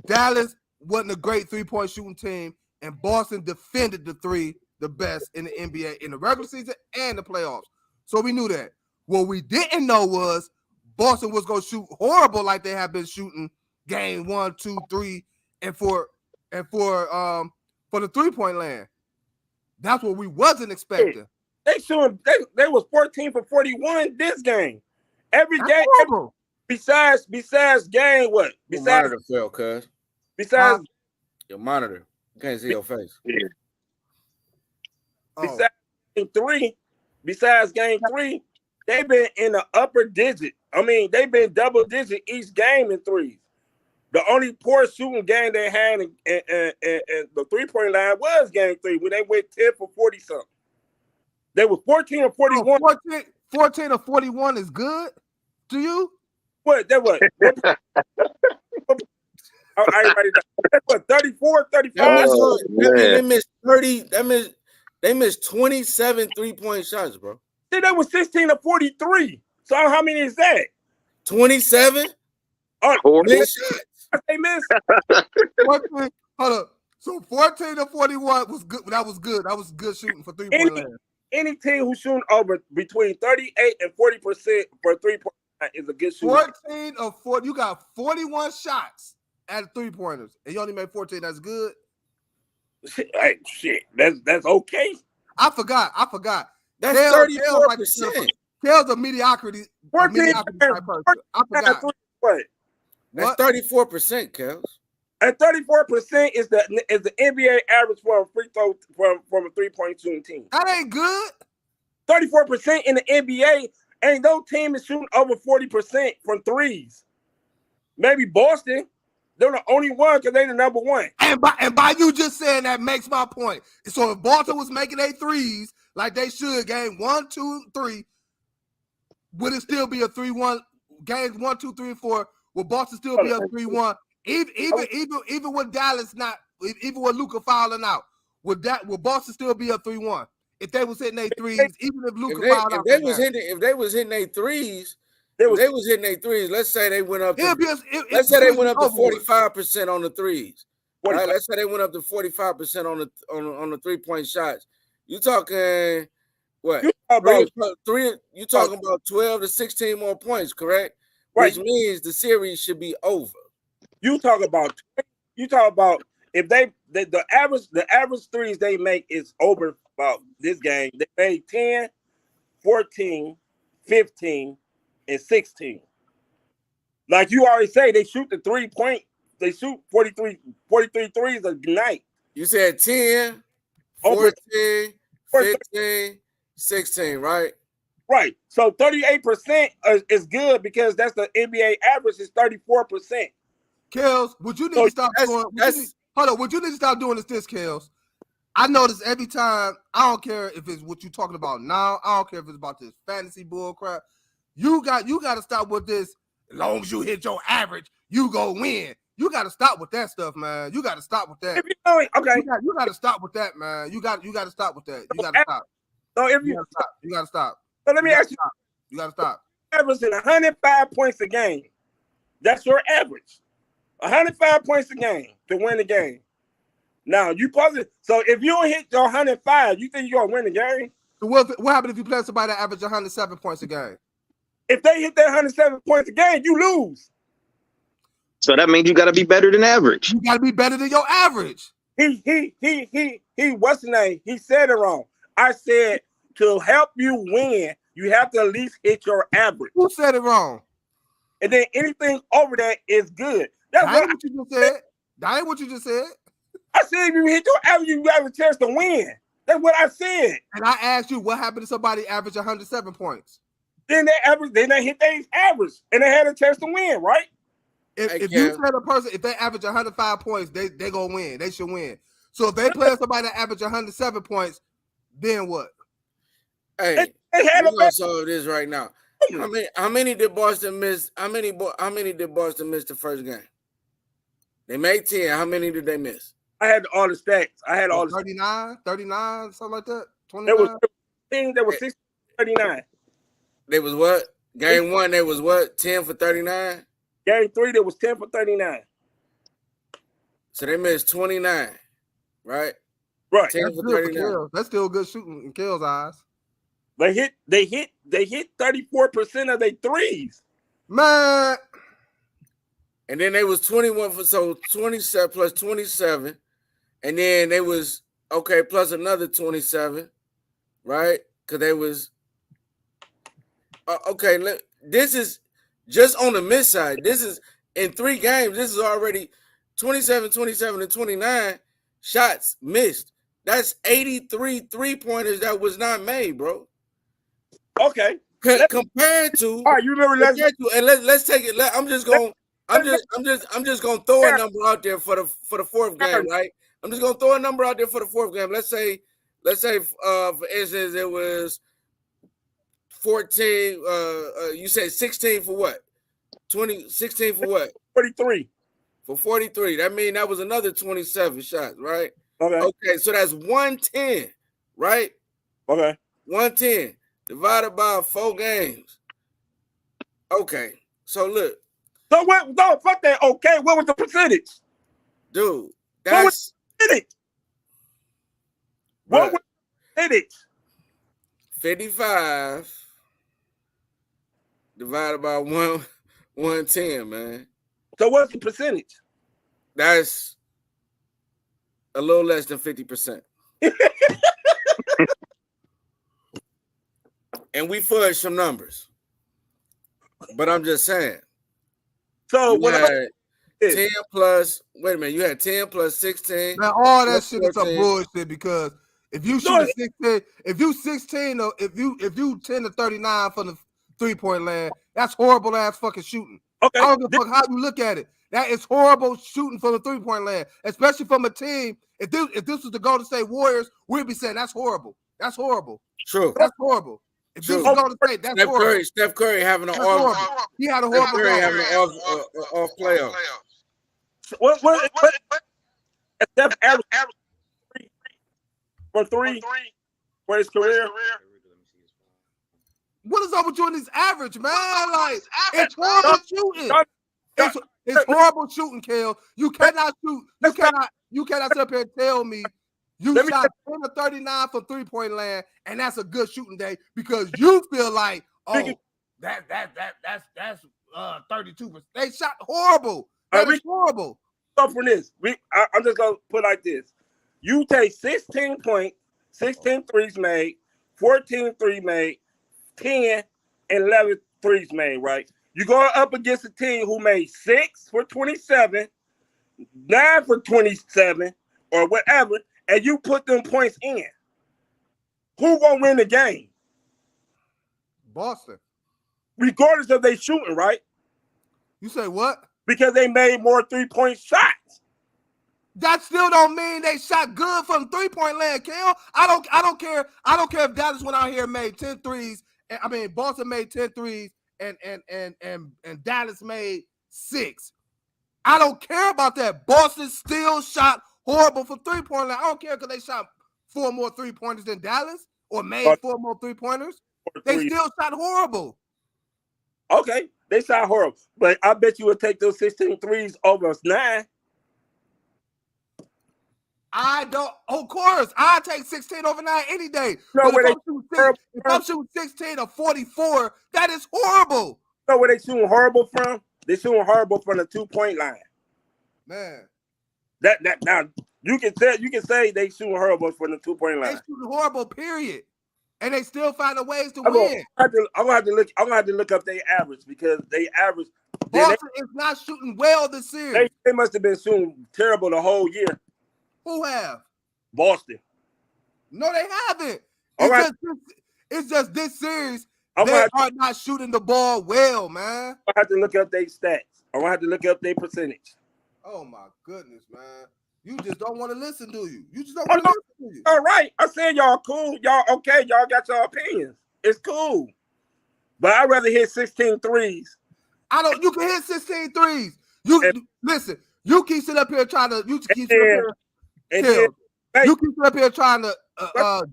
Dallas wasn't a great 3-point shooting team, and Boston defended the 3 the best in the NBA in the regular season and the playoffs. So we knew that. What we didn't know was Boston was going to shoot horrible like they have been shooting game 1, 2, 3, and for the 3-point land. That's what we wasn't expecting. They was 14 for 41 this game. Every That's game horrible. besides game what? Your monitor fell, cuz. Besides your monitor. You can't see your face. Yeah. Besides game 3, they've been in the upper digit. I mean, they've been double digit each game in threes. The only poor shooting game they had in the 3-point line was game 3 when they went 10 for 40 something. They were 14 or 41. 14 or 41 is good to you? What? That what? I write it down. That's what, 34, 35? They missed 30. They missed 27 3-point shots, bro. See, that was 16 or 43. So how many is that? 27? Missed shots. They missed. Hold up. So 14 or 41 was good. That was good. That was good shooting for 3-point land. Any team who's shooting over between 38 and 40% for 3-point line is a good shooter. 14 or 40. You got 41 shots at 3-pointers, and you only made 14. That's good. Shit. That's okay. I forgot. That's 34%. Kale's a mediocrity. 14. Type person. I forgot. What? That's 34%, Kels. And 34% is the NBA average for a free throw from a 3-point shooting team. That ain't good. 34% in the NBA, ain't no team is shooting over 40% from threes. Maybe Boston. They're the only one because they're the number one. And by you just saying that makes my point. So if Boston was making their threes like they should, game 1, 2, 3, would it still be a 3-1? Games 1, 2, 3, and 4, would Boston still be a 3-1? Even with Dallas not, even with Luka fouling out, would Boston still be a 3-1 if they was hitting their threes? Even if Luka fouled out, if they was hitting their threes. Let's say they went up to 45% on the threes. Right? Let's say they went up to 45% on the 3-point shots. You talking what? You talking about 12 to 16 more points, correct? Right. Which means the series should be over. You talk about if the average threes they make is over about this game. They made 10, 14, 15. And 16. Like you already say, they shoot the 3-point. They shoot 43 threes a night. You said 10, 14, 15, 16, right? Right. So 38% is good because that's the NBA average is 34%. Kels, would you need to stop doing? Would you need to stop doing this, Kels? I notice every time. I don't care if it's what you're talking about now. I don't care if it's about this fantasy bull crap. You got to stop with this. As long as you hit your average, you go win. You got to stop with that stuff, man. You got to stop with that. If you know it, okay. You got to stop with that, man. You got to stop with that. You got to stop. So if you got to stop. So let me ask you. You got to stop. Averaging 105 points a game. That's your average. 105 points a game to win the game. Now you positive. So if you don't hit your 105, you think you're gonna win the game? So what happened if you play somebody that average 107 points a game? If they hit that 107 points a game, you lose. So that means you got to be better than average. You got to be better than your average. What's the name? He said it wrong. I said to help you win, you have to at least hit your average. Who said it wrong? And then anything over that is good. That's what you just said. That ain't what you just said. I said if you hit your average, you have a chance to win. That's what I said. And I asked you what happened to somebody average 107 points. Then they hit their average and they had a chance to win, right? If you said a person, if they average 105 points, they gonna win. They should win. So if they play somebody that average 107 points, then what? Hey, we're gonna solve this right now. How many did Boston miss? How many did Boston miss the first game? They made 10. How many did they miss? I had all the stats. I had all the 39, something like that. 29. There was 16, there was 6 39. They was what? Game 1, they was what? 10 for 39? Game 3, there was 10 for 39. So they missed 29, right? Right. 10 for 39. That's still good shooting in Kell's eyes. They hit 34% of their threes. Man. And then they was 21 for 27 plus 27. And then they was plus another 27, right? Because they was this is just on the miss side. This is in 3 games. This is already 27, 27, and 29 shots missed. That's 83 3-pointers that was not made, bro. Okay. Compared to all right, you remember that? And let's take it. I'm just gonna throw a number out there for the 4th game, right? I'm just gonna throw a number out there for the 4th game. Let's say for instance it was 14. You said 16 for what? 16 for what? 43. For 43. That means that was another 27 shots, right? Okay, so that's 110, right? Okay. 110 divided by 4 games. Okay, so look. So what? No, fuck that. Okay, what was the percentage? Dude, that's what was the percentage? 55 divided by 110, man. So what's the percentage? That's a little less than 50%. And we fudged some numbers. But I'm just saying. So you had 10 plus, wait a minute, you had 10 plus 16. Man, all that shit is some bullshit because if you shoot 16, if you 16 or if you 10 to 39 from the 3-point land, that's horrible ass fucking shooting. Okay. I don't give a fuck how you look at it. That is horrible shooting from the three-point land, especially from a team. If this was the Golden State Warriors, we'd be saying that's horrible. That's horrible. True. That's horrible. If this was True. Golden State, that's horrible. Steph Curry having an That's off. horrible. He had a Steph horrible Curry game. having an off playoff. What Steph average from three for his career? What is up with you in this average, man? Like, it's horrible shooting. It's horrible shooting, Kale. You cannot shoot. You cannot sit up here and tell me you shot 10 or 39 from three-point land, and that's a good shooting day because you feel like, oh, that's 32%. They shot horrible. That is horrible. From this, I'm just gonna put it like this: you take 16 points, 16 threes made, 14 threes made, 10 and 11 threes made. Right? You go up against a team who made 6 for 27, 9 for 27, or whatever, and you put them points in. Who gonna win the game? Boston. Regardless of they shooting, right? You say what? Because they made more 3-point shots. That still don't mean they shot good from three-point land, Kale. I don't care. I don't care if Dallas went out here and made 10 threes. I mean, Boston made 10 threes and Dallas made 6. I don't care about that. Boston still shot horrible from three-point land. I don't care because they shot 4 more three-pointers than Dallas or made 4 more three-pointers. They still shot horrible. Okay, they shot horrible. But I bet you would take those 16 threes over 9. I don't. Of course, I take 16 over 9 any day. No, but if I'm shooting 16 or 44, that is horrible. You know where they shooting horrible from? They shooting horrible from the 2-point line. Man, That now you can say they shooting horrible from the 2-point line. they shooting horrible. Period. And they still finding ways to I'm win. gonna have to look up their average because they average. Boston is not shooting well this series. They must have been shooting terrible the whole year. Who have? Boston. No, they haven't. It's just this series. They are not shooting the ball well, man. I have to look up their stats. I'm gonna have to look up their percentage. Oh my goodness, man. You just don't want to listen, do you? You just don't want to listen, do you? All right. I said y'all cool. Y'all okay. Y'all got your opinions. It's cool. But I'd rather hit 16 threes. You can hit 16 threes. Listen, you keep sitting up here trying to you keep sitting up here trying to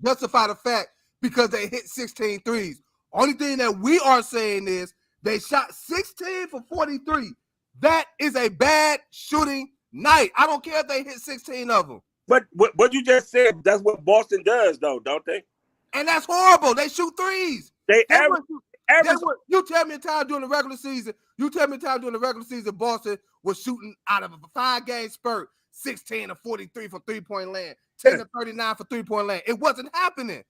justify the fact because they hit 16 threes. Only thing that we are saying is they shot 16 for 43. That is a bad shooting night. I don't care if they hit 16 of them. But what you just said, that's what Boston does, though, don't they? And that's horrible. They shoot threes. You tell me a time during the regular season. Boston was shooting out of a 5-game spurt, 16 to 43 for three-point land, 10 to 39 for three-point land. It wasn't happening.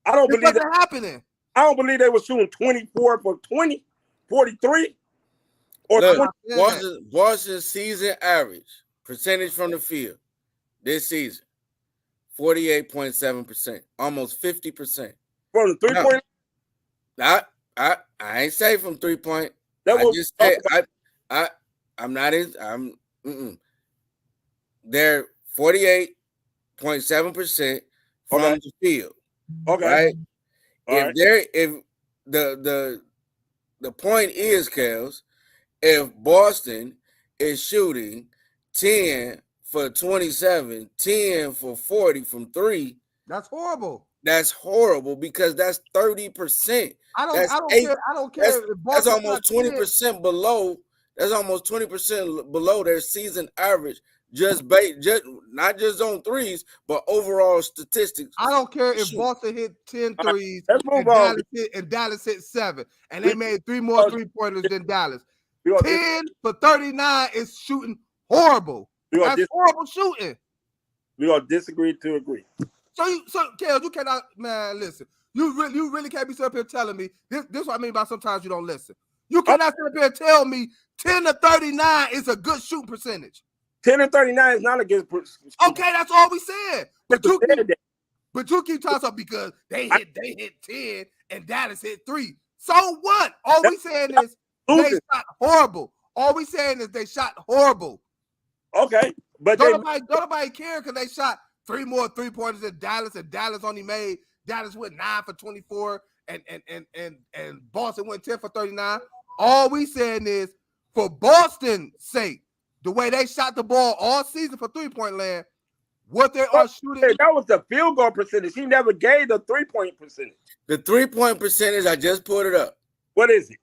I don't believe that happening. I don't believe they were shooting 24 for 20, 43. Or Boston's season average percentage from the field this season, 48.7%, almost 50%. From the 3-point? I ain't say from 3-point. They're 48.7% from the field. Okay. Right? If the point is, Kels, if Boston is shooting 10 for 27, 10 for 40 from 3, that's horrible. That's horrible because that's 30%. I don't care. That's almost 20% below. That's almost 20% below their season average. Not just on threes, but overall statistics. I don't care if Boston hit 10 threes and Dallas hit 7, and they made 3 more three-pointers than Dallas. 10 for 39 is shooting horrible. That's horrible shooting. We're gonna disagree to agree. So Kale, you cannot, man. Listen, you really can't be sitting up here telling me this. This is what I mean by sometimes you don't listen. You cannot sit up here and tell me 10 to 39 is a good shooting percentage. 10 to 39 is not a good percentage. Okay, that's all we said. But you keep talking about because they hit 10 and Dallas hit 3. So what? All we saying is They shot horrible. All we saying is they shot horrible. Okay, but don't nobody care because they shot 3 more 3-pointers than Dallas, and Dallas only made Dallas went 9 for 24, and Boston went 10 for 39. All we saying is for Boston's sake, the way they shot the ball all season for 3-point land, what they are shooting. That was the field goal percentage. He never gave the 3-point percentage. The 3-point percentage, I just pulled it up. What is it?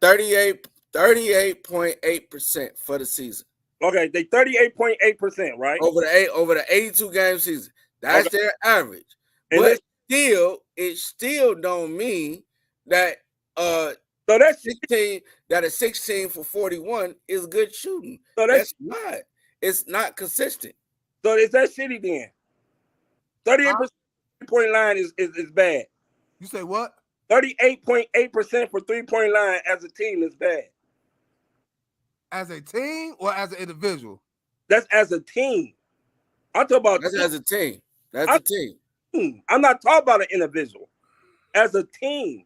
38.8% for the season. Okay, they 38.8%, right? Over the 82 game season. That's their average. And but it still don't mean that so that's 16 that a 16 for 41 is good shooting. So that's not. It's not consistent. So is that shitty then? 38% point line is bad. You say what? 38.8% for 3-point line as a team is bad. As a team or as an individual? That's as a team. I'm talking about that's as a team. That's a team. I'm not talking about an individual. As a team.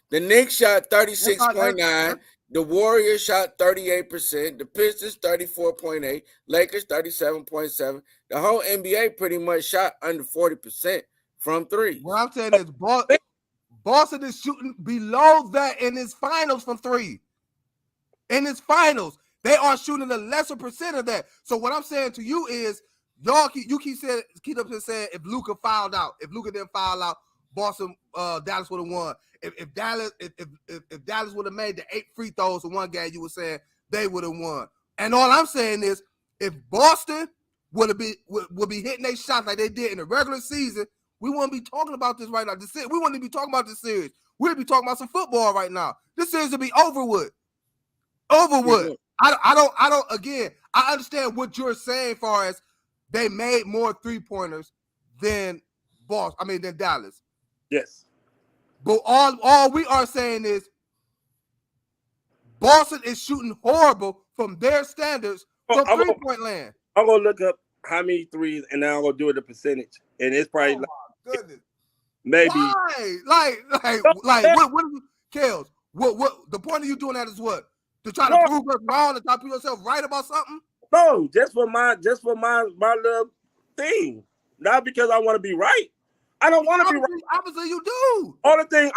The Knicks shot 36.9. The Warriors shot 38%. The Pistons 34.8. Lakers 37.7. The whole NBA pretty much shot under 40% from 3. What I'm saying is Boston is shooting below that in his finals from 3. In his finals, they are shooting a lesser percent of that. So what I'm saying to you is, y'all keep up here saying if Luka fouled out, if Luka didn't foul out, Boston, Dallas would have won. If Dallas would have made the 8 free throws in one game, you were saying they would have won. And all I'm saying is, if Boston would be hitting their shots like they did in the regular season, we wouldn't be talking about this right now. We wouldn't be talking about this series. We'd be talking about some football right now. This series would be over with. Over with. I don't. Again, I understand what you're saying. Far as they made more 3-pointers than than Dallas. Yes. But all we are saying is Boston is shooting horrible from their standards from 3-point land. I'm gonna look up how many threes, and now I'm gonna do it the percentage, and it's probably goodness. Maybe. Why? Like what Kels? What the point of you doing that is what? To try to prove us wrong, to try to prove yourself right about something? No, just for my little thing. Not because I want to be right. I don't want to be right. Obviously, you do. The only thing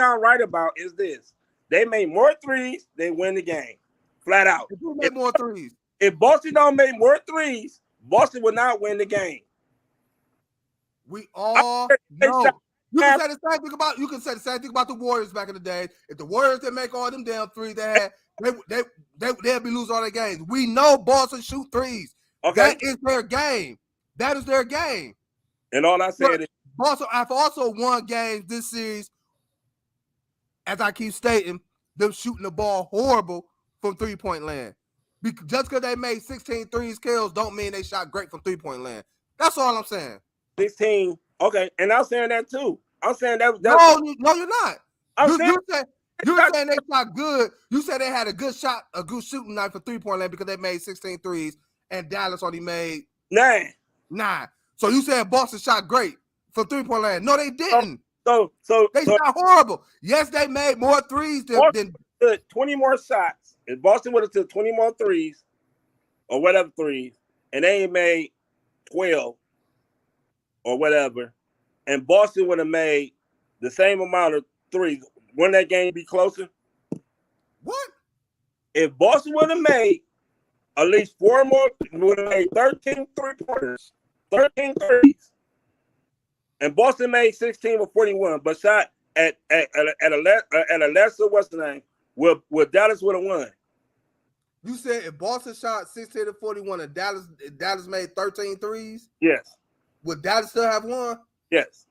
I'm right about is this. They made more threes, they win the game. Flat out. If you made more threes. If Boston don't make more threes, Boston will not win the game. We all know. You can say the same thing about the Warriors back in the day. If the Warriors didn't make all them damn threes they'd be losing all their games. We know Boston shoot threes. Okay. That is their game. That is their game. And all I said is Boston have also won games this series, as I keep stating, them shooting the ball horrible from 3-point land. Just because they made 16 threes kills don't mean they shot great from 3-point land. That's all I'm saying. 16. Okay, and I'm saying that too. I'm saying that. No, you're not. You're saying they shot good. You said they had a good shooting night for 3-point land because they made 16 threes, and Dallas only made 9. So you said Boston shot great for 3-point land. No, they didn't. So they shot horrible. Yes, they made more threes than 20 more shots. If Boston would have took 20 more threes or whatever threes, and they made 12 or whatever, and Boston would have made the same amount of threes, wouldn't that game be closer? What? If Boston would have made at least 4 more, would have made 13 3-pointers, 13 threes, and Boston made 16 or 41, but shot at a lesser what's the name? Well, Dallas would have won. You said if Boston shot 16 to 41 and Dallas made 13 threes? Yes. Would Dallas still have won? Yes.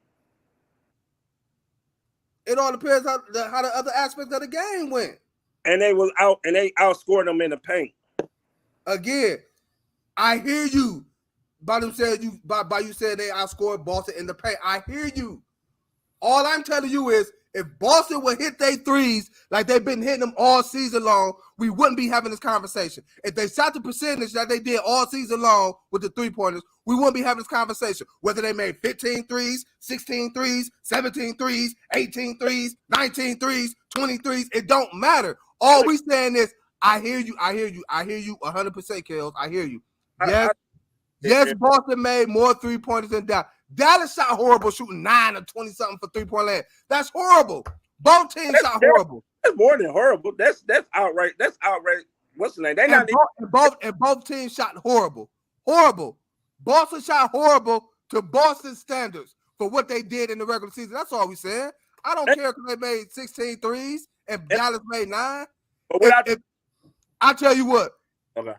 It all depends how the other aspects of the game went. And they outscored them in the paint. Again, I hear you. By you said they outscored Boston in the paint. I hear you. All I'm telling you is if Boston would hit their threes like they've been hitting them all season long, we wouldn't be having this conversation. If they shot the percentage that they did all season long with the 3-pointers, we wouldn't be having this conversation. Whether they made 15 threes, 16 threes, 17 threes, 18 threes, 19 threes, 23s. It don't matter. All we saying is, I hear you 100%, Kills. I hear you. Yes, Boston made more 3-pointers than Dallas. Dallas shot horrible, shooting 9 or 20-something for 3-point land. That's horrible. Both teams shot horrible. That's more than horrible. That's outright. That's outright. What's the name? They not both teams shot horrible. Horrible. Boston shot horrible to Boston standards for what they did in the regular season. That's all we saying. I don't care if they made 16 threes and Dallas made 9. But I tell you what,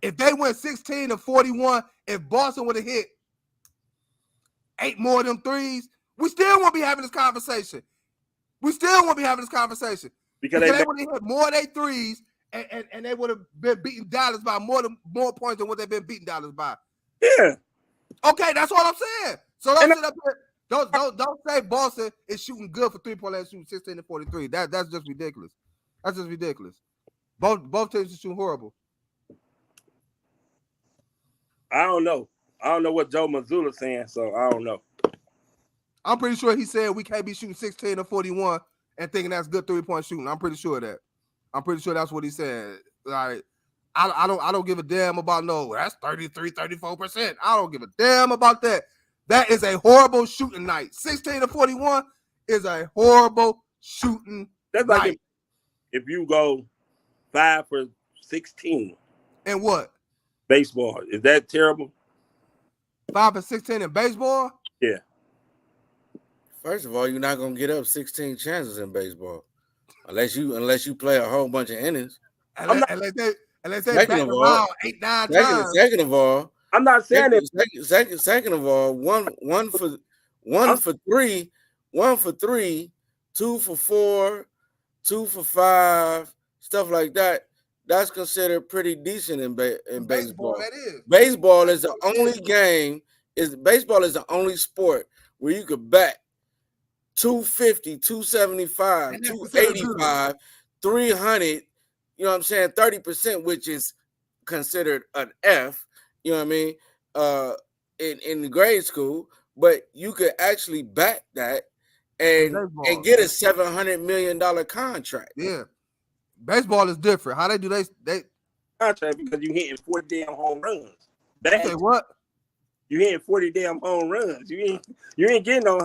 if they went 16 to 41, if Boston would have hit 8 more of them threes, we still won't be having this conversation. Because they would have hit more of their threes and they would have been beating Dallas by more points than what they've been beating Dallas by. Yeah. Okay, that's what I'm saying. So don't sit up here. Don't say Boston is shooting good for 3-point land, shooting 16 to 43. That's just ridiculous. That's just ridiculous. Both teams are shooting horrible. I don't know. I don't know what Joe Mazzulla's saying, so I don't know. I'm pretty sure he said we can't be shooting 16 to 41 and thinking that's good 3-point shooting. I'm pretty sure of that. I'm pretty sure that's what he said. Like, I don't give a damn about that's 33, 34%. I don't give a damn about that. That is a horrible shooting night. 16 to 41 is a horrible shooting That's night. Like if you go 5 for 16. And what? Baseball. Is that terrible? 5 for 16 in baseball? Yeah. First of all, you're not gonna get up 16 chances in baseball, unless you play a whole bunch of innings. Unless they back around 8, 9 times. Second of all, I'm not saying it. Second of all, one for three, 2 for 4, 2 for 5, stuff like that. That's considered pretty decent in baseball. That is. Baseball is the only game. Baseball is the only sport where you could bat 250, 275, 285, 300. You know what I'm saying? 30%, which is considered an F. You know what I mean? In grade school, but you could actually bat that and get a $700 million contract. Yeah. Baseball is different. How they do they contract because you hitting 40 damn home runs. You say what? You hitting 40 damn home runs. You ain't getting no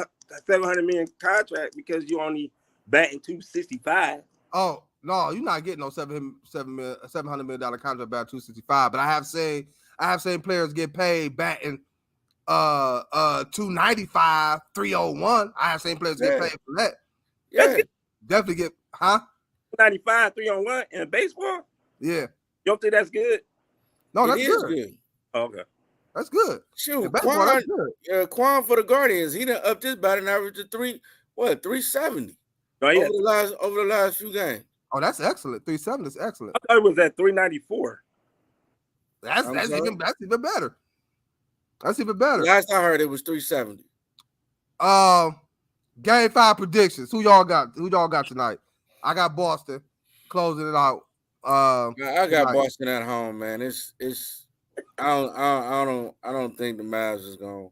$700 million contract because you only batting 265. Oh no, you're not getting no $700 million contract by 265. But I have seen players get paid batting 295, 301. I have seen players get paid for that. Yeah, definitely get 95, 301 in baseball. Yeah, you don't think that's good? No, that's good. Okay, that's good. Shoot, Quan for the Guardians, he done upped his batting average to 370 over the last few games. Oh, that's excellent. 370 is excellent. I thought it was at 394. That's even better. That's even better. Last I heard, it was 370. Game 5 predictions. Who y'all got tonight? I got Boston closing it out. I got Boston at home, man. I don't think the Mavs is going.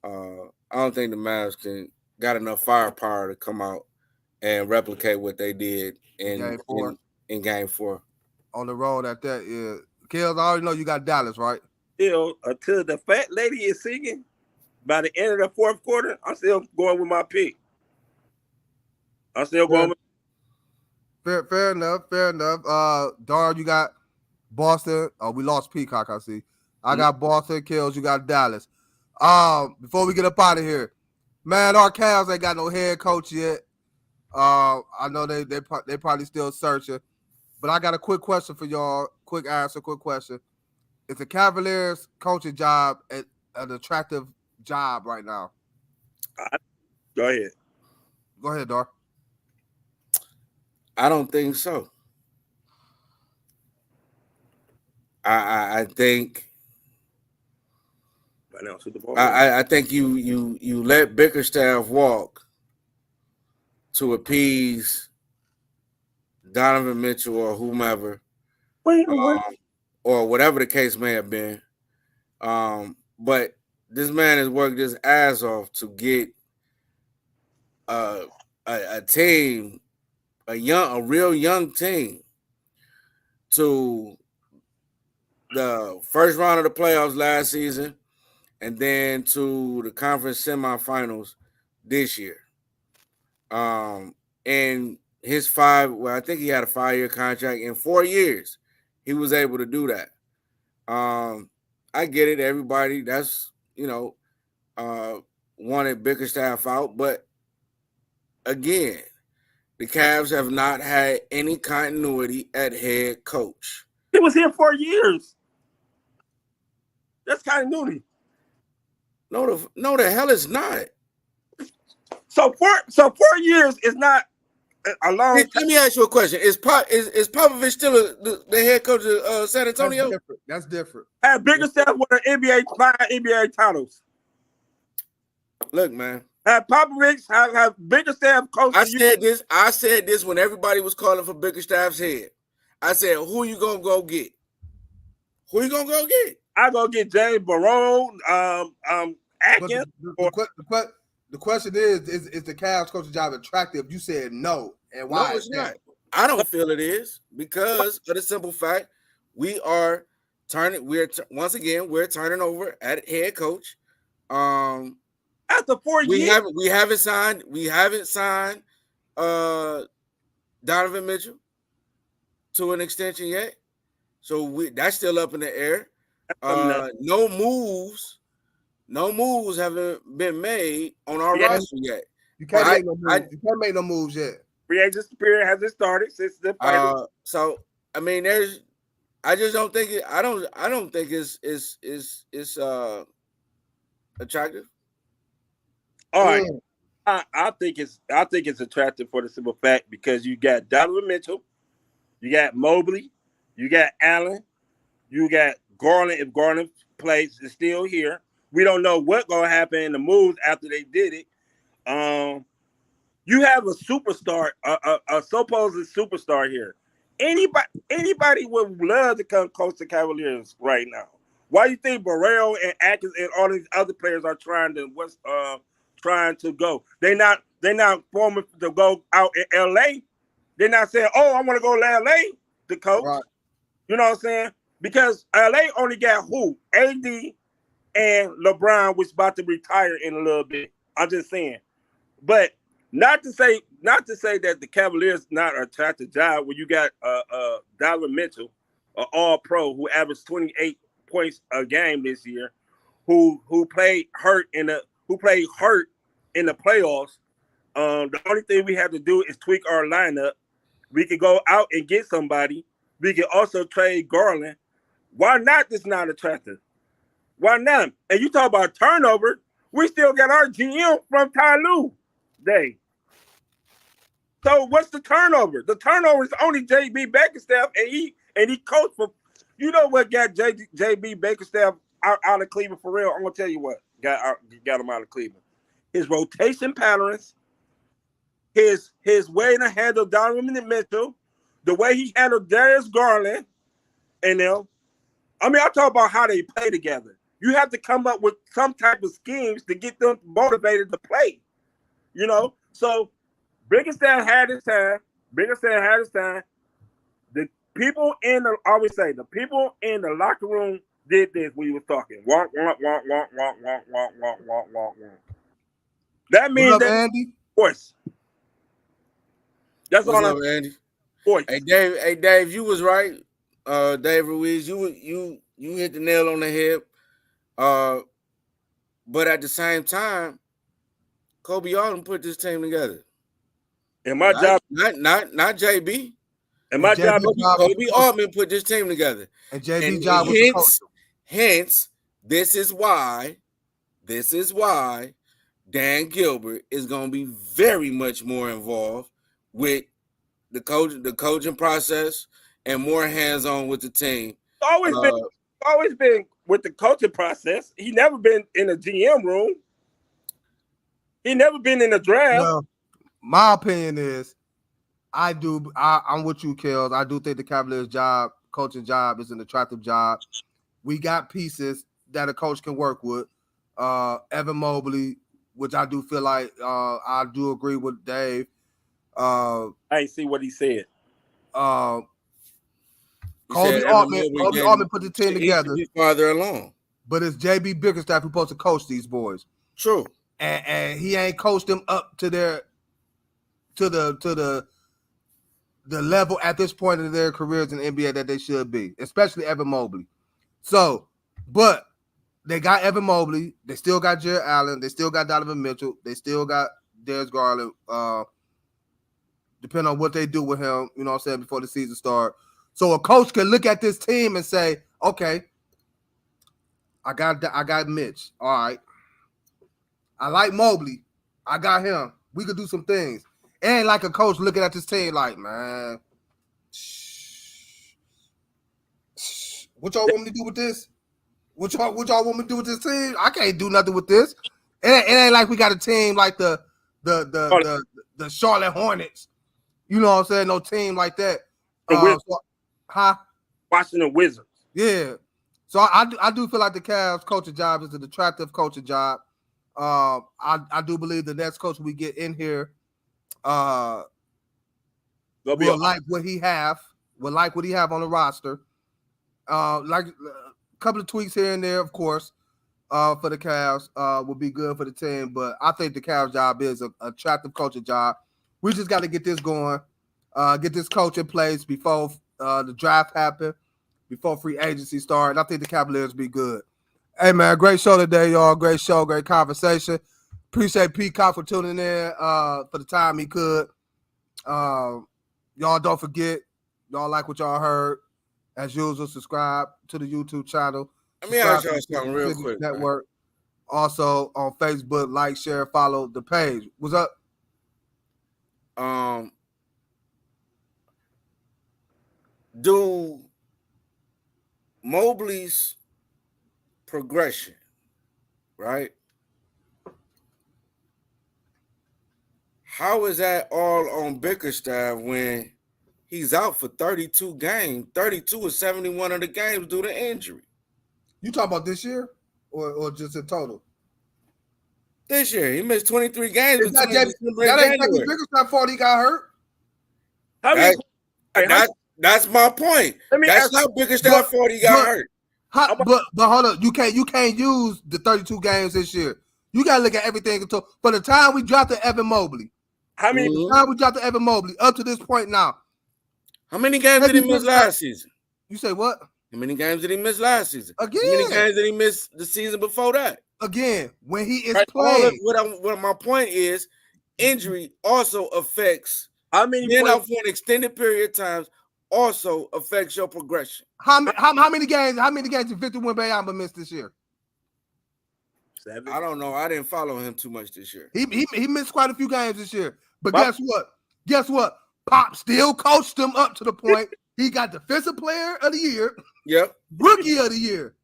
I don't think the Mavs got enough firepower to come out and replicate what they did in Game 4. On the road at that, yeah. Kills, I already know you got Dallas, right? Still, until the fat lady is singing by the end of the fourth quarter, I'm still going with my pick. I'm still going with. Fair enough. Dar, you got Boston. Oh, we lost Peacock, I see. I got Boston. Kills, you got Dallas. Before we get up out of here, man, our Cavs ain't got no head coach yet. I know they probably still searching, but I got a quick question for y'all. Quick answer, quick question. Is the Cavaliers coaching job an attractive job right now? Go ahead, Dar. I don't think so. I think. I think you let Bickerstaff walk to appease Donovan Mitchell or whomever, or whatever the case may have been. But this man has worked his ass off to get a team a real young team to the first round of the playoffs last season, and then to the conference semifinals this year. And his I think he had a 5-year contract. In 4 years, he was able to do that. I get it, everybody. That's wanted Bickerstaff out, but again, the Cavs have not had any continuity at head coach. He was here 4 years. That's continuity. No, the hell it's not. So 4 years is not a long time. Let me ask you a question: Is Popovich still the head coach of San Antonio? That's different. Had Bickerstaff with an five NBA titles. Look, man. Have Popovich have Bickerstaff coach? I said this when everybody was calling for Bickerstaff's head. I said, "Who you gonna go get? Who you gonna go get?" I go get James Barone, Atkins. The question is the Cavs coaching job attractive? You said no, and why? No, it's not. I don't feel it is because of the simple fact we're turning over at head coach. After 4 years, we haven't signed Donovan Mitchell to an extension yet, so that's still up in the air. No moves haven't been made on our roster yet. You can't make no moves. You can't make no moves yet. Free agency period hasn't started since the final. So I mean, I just don't think it. I don't think it's attractive. All right, I think it's attractive for the simple fact because you got Donovan Mitchell, you got Mobley, you got Allen, you got Garland. If Garland plays is still here, we don't know what's gonna happen in the moves after they did it. You have a superstar, a supposed superstar here. Anybody would love to come coach the Cavaliers right now. Why do you think Burrell and Atkins and all these other players are trying to go? They're not forming to go out in LA. They're not saying, "Oh, I want to go to LA to coach." Right. You know what I'm saying? Because LA only got who? AD and LeBron, which is about to retire in a little bit. I'm just saying. But not to say that the Cavaliers not an attractive job when you got Donovan Mitchell, an all-pro who averaged 28 points a game this year, who played hurt in the playoffs. The only thing we have to do is tweak our lineup. We could go out and get somebody. We can also trade Garland. Why not? This not attractive. Why not? And you talk about turnover. We still got our GM from Ty Lue day. So what's the turnover? The turnover is only JB Bickerstaff, and he coached for. You know what got JB Bickerstaff out of Cleveland for real? I'm gonna tell you what got him out of Cleveland. His rotation patterns, his way to handle Donovan Mitchell, the way he handled Darius Garland, and them. I mean, I talk about how they play together. You have to come up with some type of schemes to get them motivated to play. You know, so Bickerstaff had his time. The people the people in the locker room did this when he was talking. Walk. That means that Andy? Voice. That's all I'm Andy. Voice. Hey Dave, you was right. Dave Ruiz, you hit the nail on the head. But at the same time, Kobe Alden put this team together. And my job, not JB. And my job, Kobe Altman put this team together. And JB's job was to coach them. Hence, this is why Dan Gilbert is going to be very much more involved with the coaching process and more hands-on with the team. Always been with the coaching process. He never been in a GM room. He never been in a draft. Well, my opinion is, I'm with you, Kels. I do think the Cavaliers' coaching job is an attractive job. We got pieces that a coach can work with. Evan Mobley, which I do feel like I do agree with Dave. Uh, I ain't see what he said. uh, He Kobe said Evan Altman put the team he should together, be farther along. but it's JB Bickerstaff who's supposed to coach these boys, True. and he ain't coached them up to the level at this point in their careers in the NBA that they should be, especially Evan Mobley. So, but they got Evan Mobley, they still got Jared Allen, they still got Donovan Mitchell, they still got Darius Garland. Depending on what they do with him, you know what I'm saying, before the season starts. So a coach can look at this team and say, okay, I got Mitch. All right. I like Mobley. I got him. We could do some things. And like a coach looking at this team like, man, what y'all want me to do with this? What y'all want me to do with this team? I can't do nothing with this. It ain't like we got a team like the Charlotte Hornets. You know what I'm saying? No team like that. Washington Wizards. Yeah. So I do feel like the Cavs coaching job is an attractive coaching job. I do believe the next coach we get in here will like what he have on the roster. Like a couple of tweaks here and there, of course, for the Cavs would be good for the team. But I think the Cavs job is an attractive coaching job. We just got to get this going, get this coach in place before the draft happen, before free agency start. And I think the Cavaliers be good. Hey, man, great show today, y'all. Great show, great conversation. Appreciate Peacock for tuning in for the time he could. Y'all don't forget, y'all like what y'all heard. As usual, subscribe to the YouTube channel. Let me ask y'all something real quick. Network. Man. Also on Facebook, like, share, follow the page. What's up? Do Mobley's progression, right? How is that all on Bickerstaff when he's out for 32 games? 32 or 71 of the games due to injury. You talking about this year or just in total? This year. He missed 23 games between December and January. That ain't Bickerstaff fault he got hurt. That's my point. That's not Bickerstaff fault he got hurt. But hold up, you can't use the 32 games this year. You gotta look at everything until for the time we dropped the Evan Mobley. How many time we dropped the Evan Mobley up to this point now? How many games did he miss last season? You say what? How many games did he miss last season? Again. How many games did he miss the season before that? Again, when he is playing. What my point is, injury also affects being out for an extended period of time also affects your progression. How many games did Victor Wembanyama miss this year? 7. I don't know. I didn't follow him too much this year. He missed quite a few games this year. But guess what? Pop still coached him up to the point he got Defensive Player of the Year. Yep. Rookie of the Year.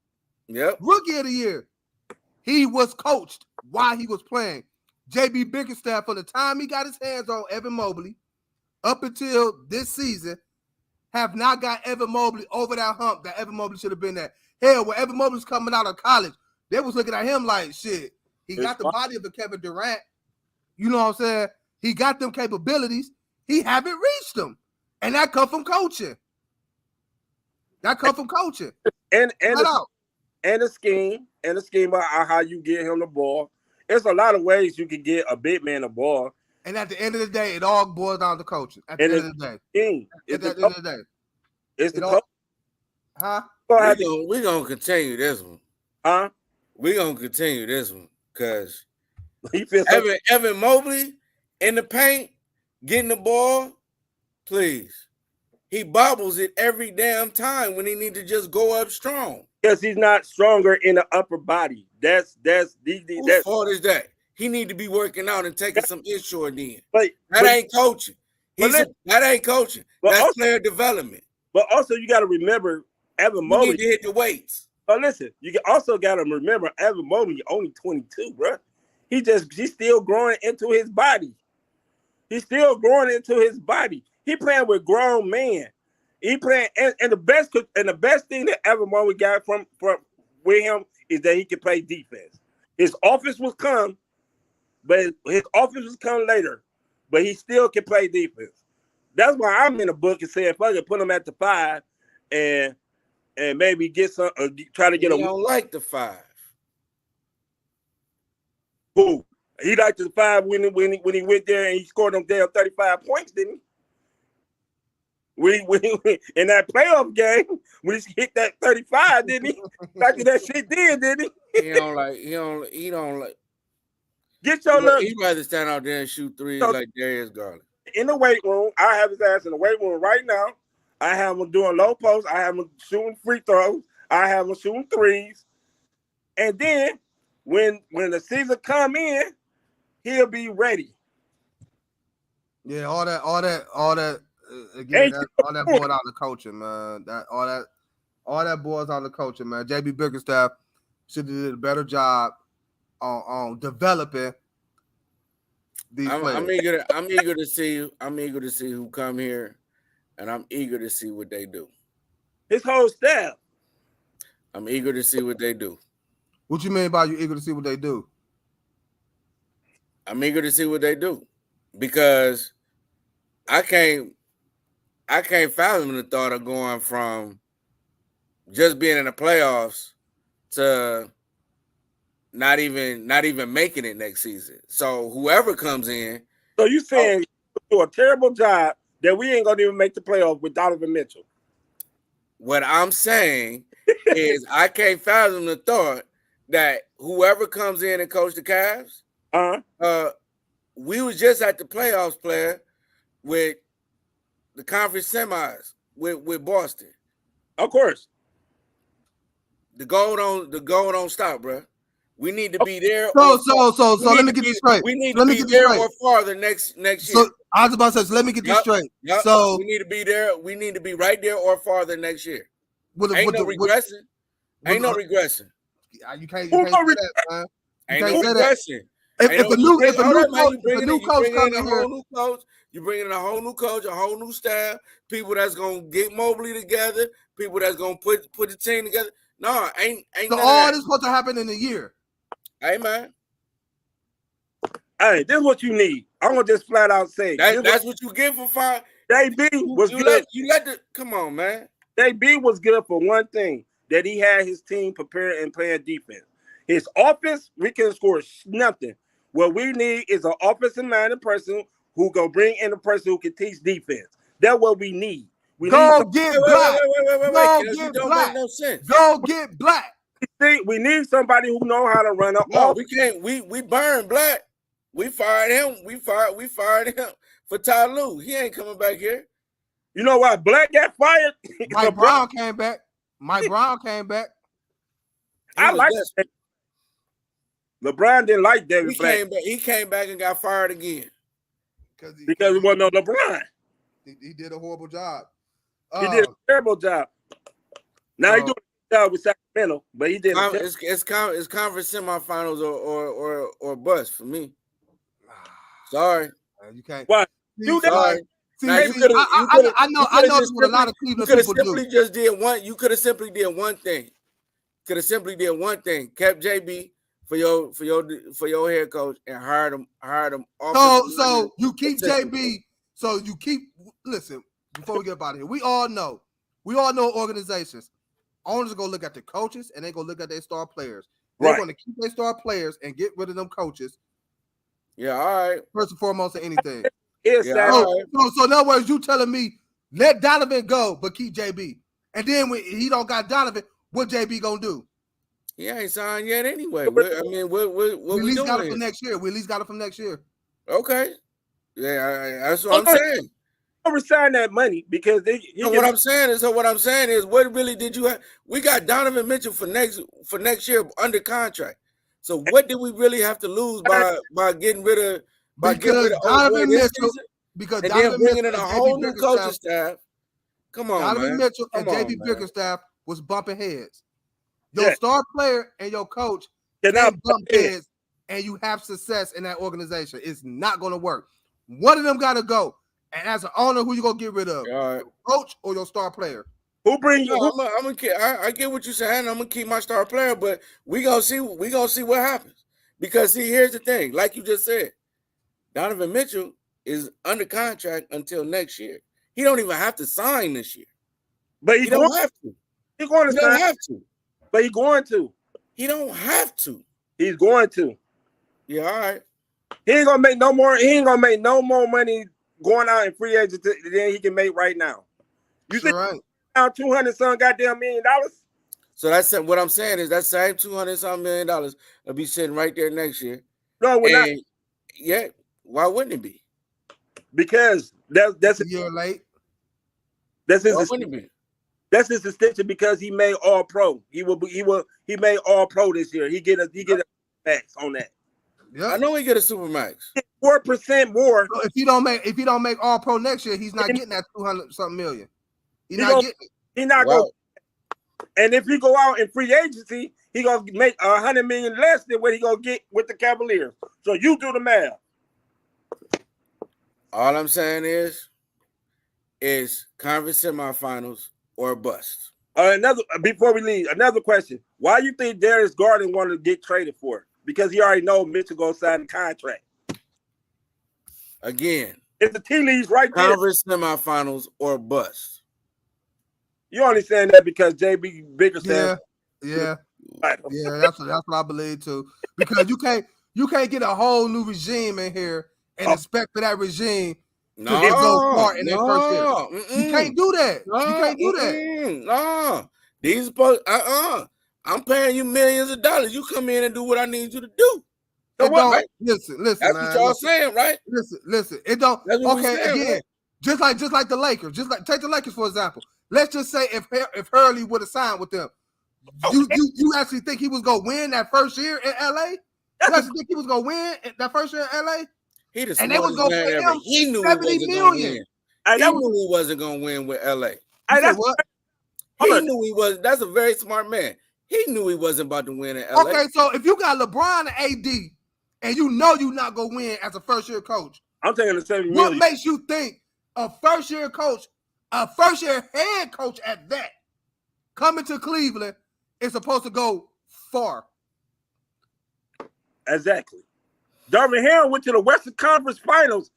Yep. Rookie of the Year. He was coached while he was playing. JB Bickerstaff, from the time he got his hands on Evan Mobley up until this season, have not got Evan Mobley over that hump that Evan Mobley should have been at. Hell, when Evan Mobley's coming out of college, they was looking at him like, shit, he got the body of a Kevin Durant. You know what I'm saying? He got them capabilities. He haven't reached them. And that come from coaching. And a scheme about how you get him the ball. There's a lot of ways you can get a big man the ball. And at the end of the day, it all boils down to coaching. At the end of the day. It's the coach. Huh? We're going to continue this one. Huh? We're going to continue this one because Evan Mobley in the paint, getting the ball, please. He bobbles it every damn time when he need to just go up strong. Because he's not stronger in the upper body. Whose fault is that? He need to be working out and taking some inshore then. That ain't coaching. That ain't coaching. That's player development. But also you got to remember Evan Mobley. You need to hit the weights. But listen, you also got to remember Evan Mobley only 22, bro. He's still growing into his body. He playing with grown men. He playing and the best thing that Evan Mobley got from with him is that he can play defense. His offense will come, but his offense will come later. but he still can play defense. That's why I'm in the book and saying, fuck it, put him at the 5 and maybe get some, try to get He don't like the 5. Who? He liked the 5 when he went there and he scored them damn 35 points, didn't he? When in that playoff game, when he hit that 35, didn't he? Like that shit didn't he? He don't like. Get your look. He'd rather stand out there and shoot threes like Darius Garland. In the weight room, I have his ass in the weight room right now. I have him doing low posts. I have him shooting free throws. I have him shooting threes. And then when the season come in, he'll be ready. Yeah, all that. Again, all that boils out the coaching, man. All that boils out the coaching, man. JB Bickerstaff should have did a better job on developing these players. I'm eager to see who come here, and I'm eager to see what they do. His whole staff. I'm eager to see what they do. What you mean by you eager to see what they do? I'm eager to see what they do because I can't fathom the thought of going from just being in the playoffs to not even making it next season. So whoever comes in. So you saying do a terrible job that we ain't gonna even make the playoffs with Donovan Mitchell? What I'm saying is I can't fathom the thought that whoever comes in and coach the Cavs, we was just at the playoffs player with the conference semis with Boston. Of course. The goal don't stop, bro. We need to be there. So let me get this straight. We need to be there or farther next year. So I was about to say, so let me get this straight. Yep. So we need to be there. We need to be right there or farther next year. Ain't no regressing. You can't say that, man. Ain't no regressing. If a new coach comes in here, you bring in a whole new coach, a whole new staff, people that's gonna get Mobley together, people that's gonna put the team together. No, ain't so all this supposed to happen in a year. Hey man. Hey, this is what you need. I'm gonna just flat out say that's what you get for 5. JB was good. Come on, man. JB was good for one thing, that he had his team prepared and playing defense. His offense, we can score nothing. What we need is an offensive-minded person who gonna bring in a person who can teach defense. That's what we need. Wait. Don't get black. We need somebody who know how to run up. No, we can't. We burn Black. We fired him. We fired him for Ty Lue. He ain't coming back here. You know why Black got fired? Mike Brown came back. I like that. LeBron didn't like David Black. He came back and got fired again. Because it wasn't no LeBron. He did a horrible job. He did a terrible job. Now he doing a job with Sacramento, but he did. It's conference semifinals or bust for me. Sorry, you can't. Why? Sorry. See, now, I know this what a lot of Cleveland people do. You could have simply did one thing. Kept JB for your head coach and hired him. So you keep JB. So you keep. Listen, before we get up out of here, we all know organizations. Owners are gonna look at the coaches and they're gonna look at their star players. They're gonna keep their star players and get rid of them coaches. Yeah, all right. First and foremost, than anything. So in other words, you telling me let Donovan go, but keep JB, and then when he don't got Donovan, what JB gonna do? He ain't signed yet anyway. What we at least got it for next year. We at least got it from next year. Okay. Yeah, that's what I'm saying. Resign that money because what I'm saying is what really did you have? We got Donovan Mitchell for next year under contract. So what did we really have to lose by getting rid of Donovan Mitchell and then bringing in a whole new coaching staff? Come on, Donovan Mitchell and JB Bickerstaff was bumping heads. Your star player and your coach can't bump heads, and you have success in that organization. It's not going to work. One of them got to go. And as an owner, who you gonna get rid of? Right. Coach or your star player? Who bring you? I get what you're saying. I'm gonna keep my star player, but we gonna see what happens. Because see, here's the thing, like you just said, Donovan Mitchell is under contract until next year. He don't even have to sign this year. But He don't have to. He's going to He don't sign. have to. But he's going to. He don't have to. He's going to. Yeah, all right. He ain't gonna make no more. He ain't gonna make no more money going out in free agent than he can make right now. You think right. now $200 goddamn $1 million? So that's what I'm saying is that same $200 million will be sitting right there next year. No, we're not. Yeah, why wouldn't it be? Because that's a year late. That's his. Why wouldn't it be? That's his extension because he made All Pro. He made All Pro this year. He get a max on that. Yeah, I know he get a super max. 4% more. So if you don't make All Pro next year, he's not getting that 200-something million. He's not getting it. He not going. And if he go out in free agency, he gonna make $100 million less than what he gonna get with the Cavaliers. So you do the math. All I'm saying is conference semifinals or bust. Before we leave, another question. Why you think Darius Garland wanted to get traded for? Because he already know Mitchell gonna sign the contract. Again, it's the tea leaves right there. Conference semifinals or bust. You only saying that because JB Bickerstaff. Yeah. That's what I believe too. Because you can't get a whole new regime in here and expect for that regime to go far in their first year. You can't do that. You can't do that. No, these supposed. I'm paying you millions of dollars. You come in and do what I need you to do. So what, right? Listen. That's man, what y'all saying, right? Listen. It don't. Okay, saying, again, right? just like the Lakers. Take the Lakers for example. Let's just say if Hurley would have signed with them, you actually think he was gonna win that first year in LA? You actually think he was gonna win that first year in LA? And they was gonna pay him. He knew $70 million. He knew he wasn't gonna win with LA. He knew he was. That's a very smart man. He knew he wasn't about to win in LA. Okay, so if you got LeBron and AD, and you know you're not gonna win as a first year coach, I'm taking the $70 million. What makes you think a first year coach, a first year head coach at that, coming to Cleveland is supposed to go far? Exactly. Darvin Ham went to the Western Conference Finals.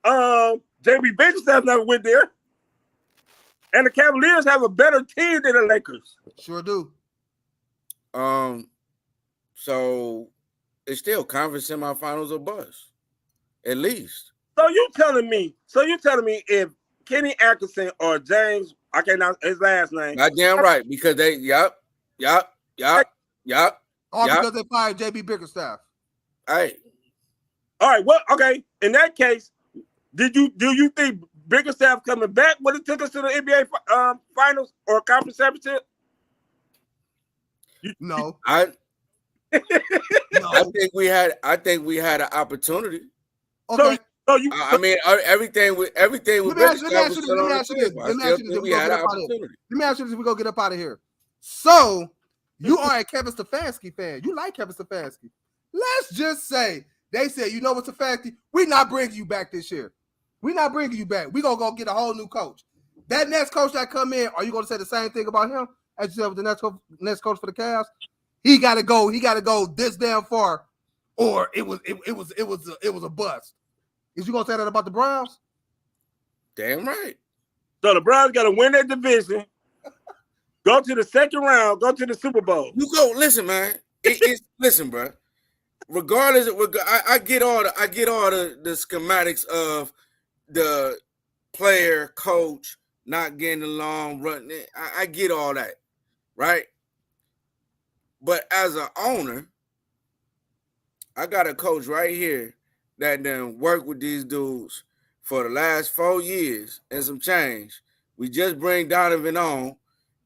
JB Bickerstaff never went there. And the Cavaliers have a better team than the Lakers. Sure do. So it's still conference semifinals or bust, at least. So you telling me if Kenny Atkinson or James, I cannot his last name. Goddamn right, because they yup. All because they fired JB Bickerstaff. Hey. All right, well, okay. In that case, do you think Bickerstaff coming back would have took us to the NBA finals or conference championship? No. I think we had an opportunity. Okay. I mean everything with Let me ask you this. Let me ask you this. We go get up out of here. So you are a Kevin Stefanski fan. You like Kevin Stefanski. Let's just say they said, you know what, Stefanski, we're not bringing you back this year. We're not bringing you back. We're going to go get a whole new coach. That next coach that come in, are you going to say the same thing about him as you said with the next coach for the Cavs? He got to go this damn far, or it was a bust. Is you going to say that about the Browns? Damn right. So the Browns got to win that division, go to the second round, go to the Super Bowl. You go, listen, man. Listen, bro. Regardless, I get all the schematics of the player, coach not getting along, running. I get all that, right? But as an owner, I got a coach right here that done worked with these dudes for the last 4 years and some change. We just bring Donovan on,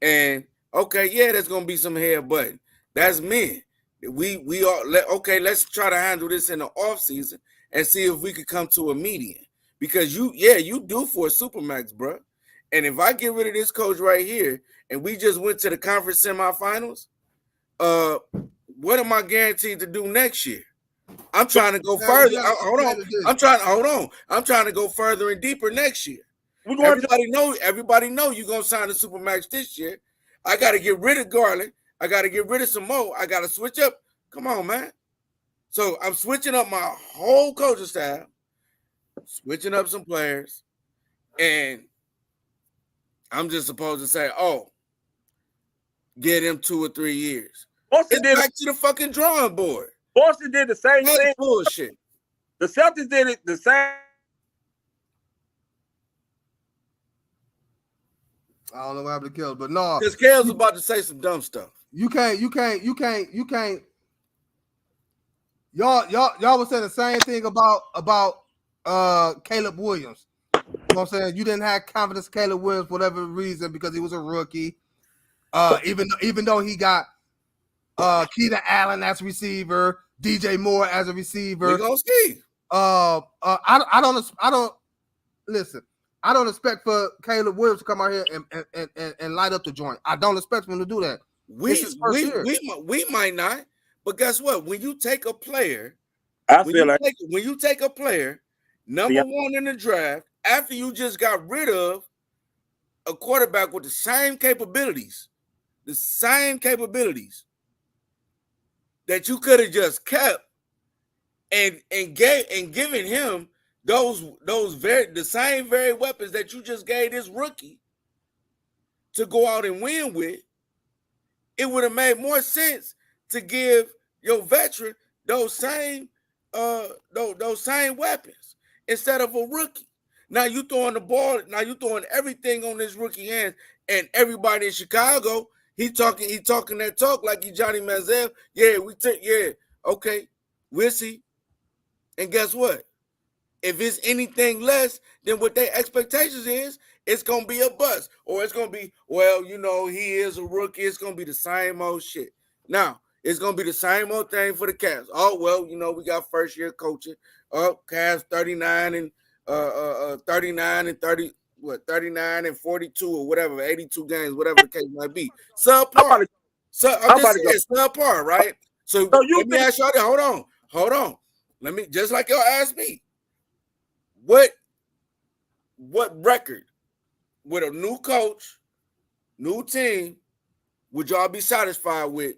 and okay, yeah, there's gonna be some head button. That's me. We are okay. Let's try to handle this in the off season and see if we could come to a median. Because you do for a supermax, bro. And if I get rid of this coach right here and we just went to the conference semifinals, what am I guaranteed to do next year? I'm trying to go further. I'm trying to go further and deeper next year. Everybody know you're gonna sign the supermax this year. I got to get rid of Garland. I got to get rid of some more. I got to switch up. Come on, man. So I'm switching up my whole coaching staff. switching up some players, and I'm just supposed to say, oh, get him 2 or 3 years. Boston It's back to the fucking drawing board. Boston did the same That's thing. bullshit. The Celtics did it the same. I don't know what happened to Kells, but no. Because Kells about to say some dumb stuff. You can't. Y'all was saying the same thing about Caleb Williams. You know what I'm saying? You didn't have confidence in Caleb Williams for whatever reason because he was a rookie. Even though he got Keaton Allen as a receiver, DJ Moore as a receiver. We gonna see. I don't expect for Caleb Williams to come out here and light up the joint. I don't expect him to do that. We might not, but guess what? When you take a player, when you take a player, number one in the draft, after you just got rid of a quarterback with the same capabilities that you could have just kept and given him the same very weapons that you just gave this rookie to go out and win with, it would have made more sense to give your veteran those same weapons instead of a rookie. Now you throwing the ball, now you throwing everything on this rookie hands, and everybody in Chicago, he talking that talk like he Johnny Manziel. Okay, we'll see. And guess what? If it's anything less than what their expectations is, it's going to be a bust. Or it's going to be, well, he is a rookie. It's going to be the same old shit. Now, it's going to be the same old thing for the Cavs. Oh, well, we got first-year coaching. Cavs 39 and 42 or whatever, 82 games, whatever the case might be. Subpar. Subpar, right? So let me ask y'all that. Hold on. Let me, just like y'all asked me, what record with a new coach, new team, would y'all be satisfied with?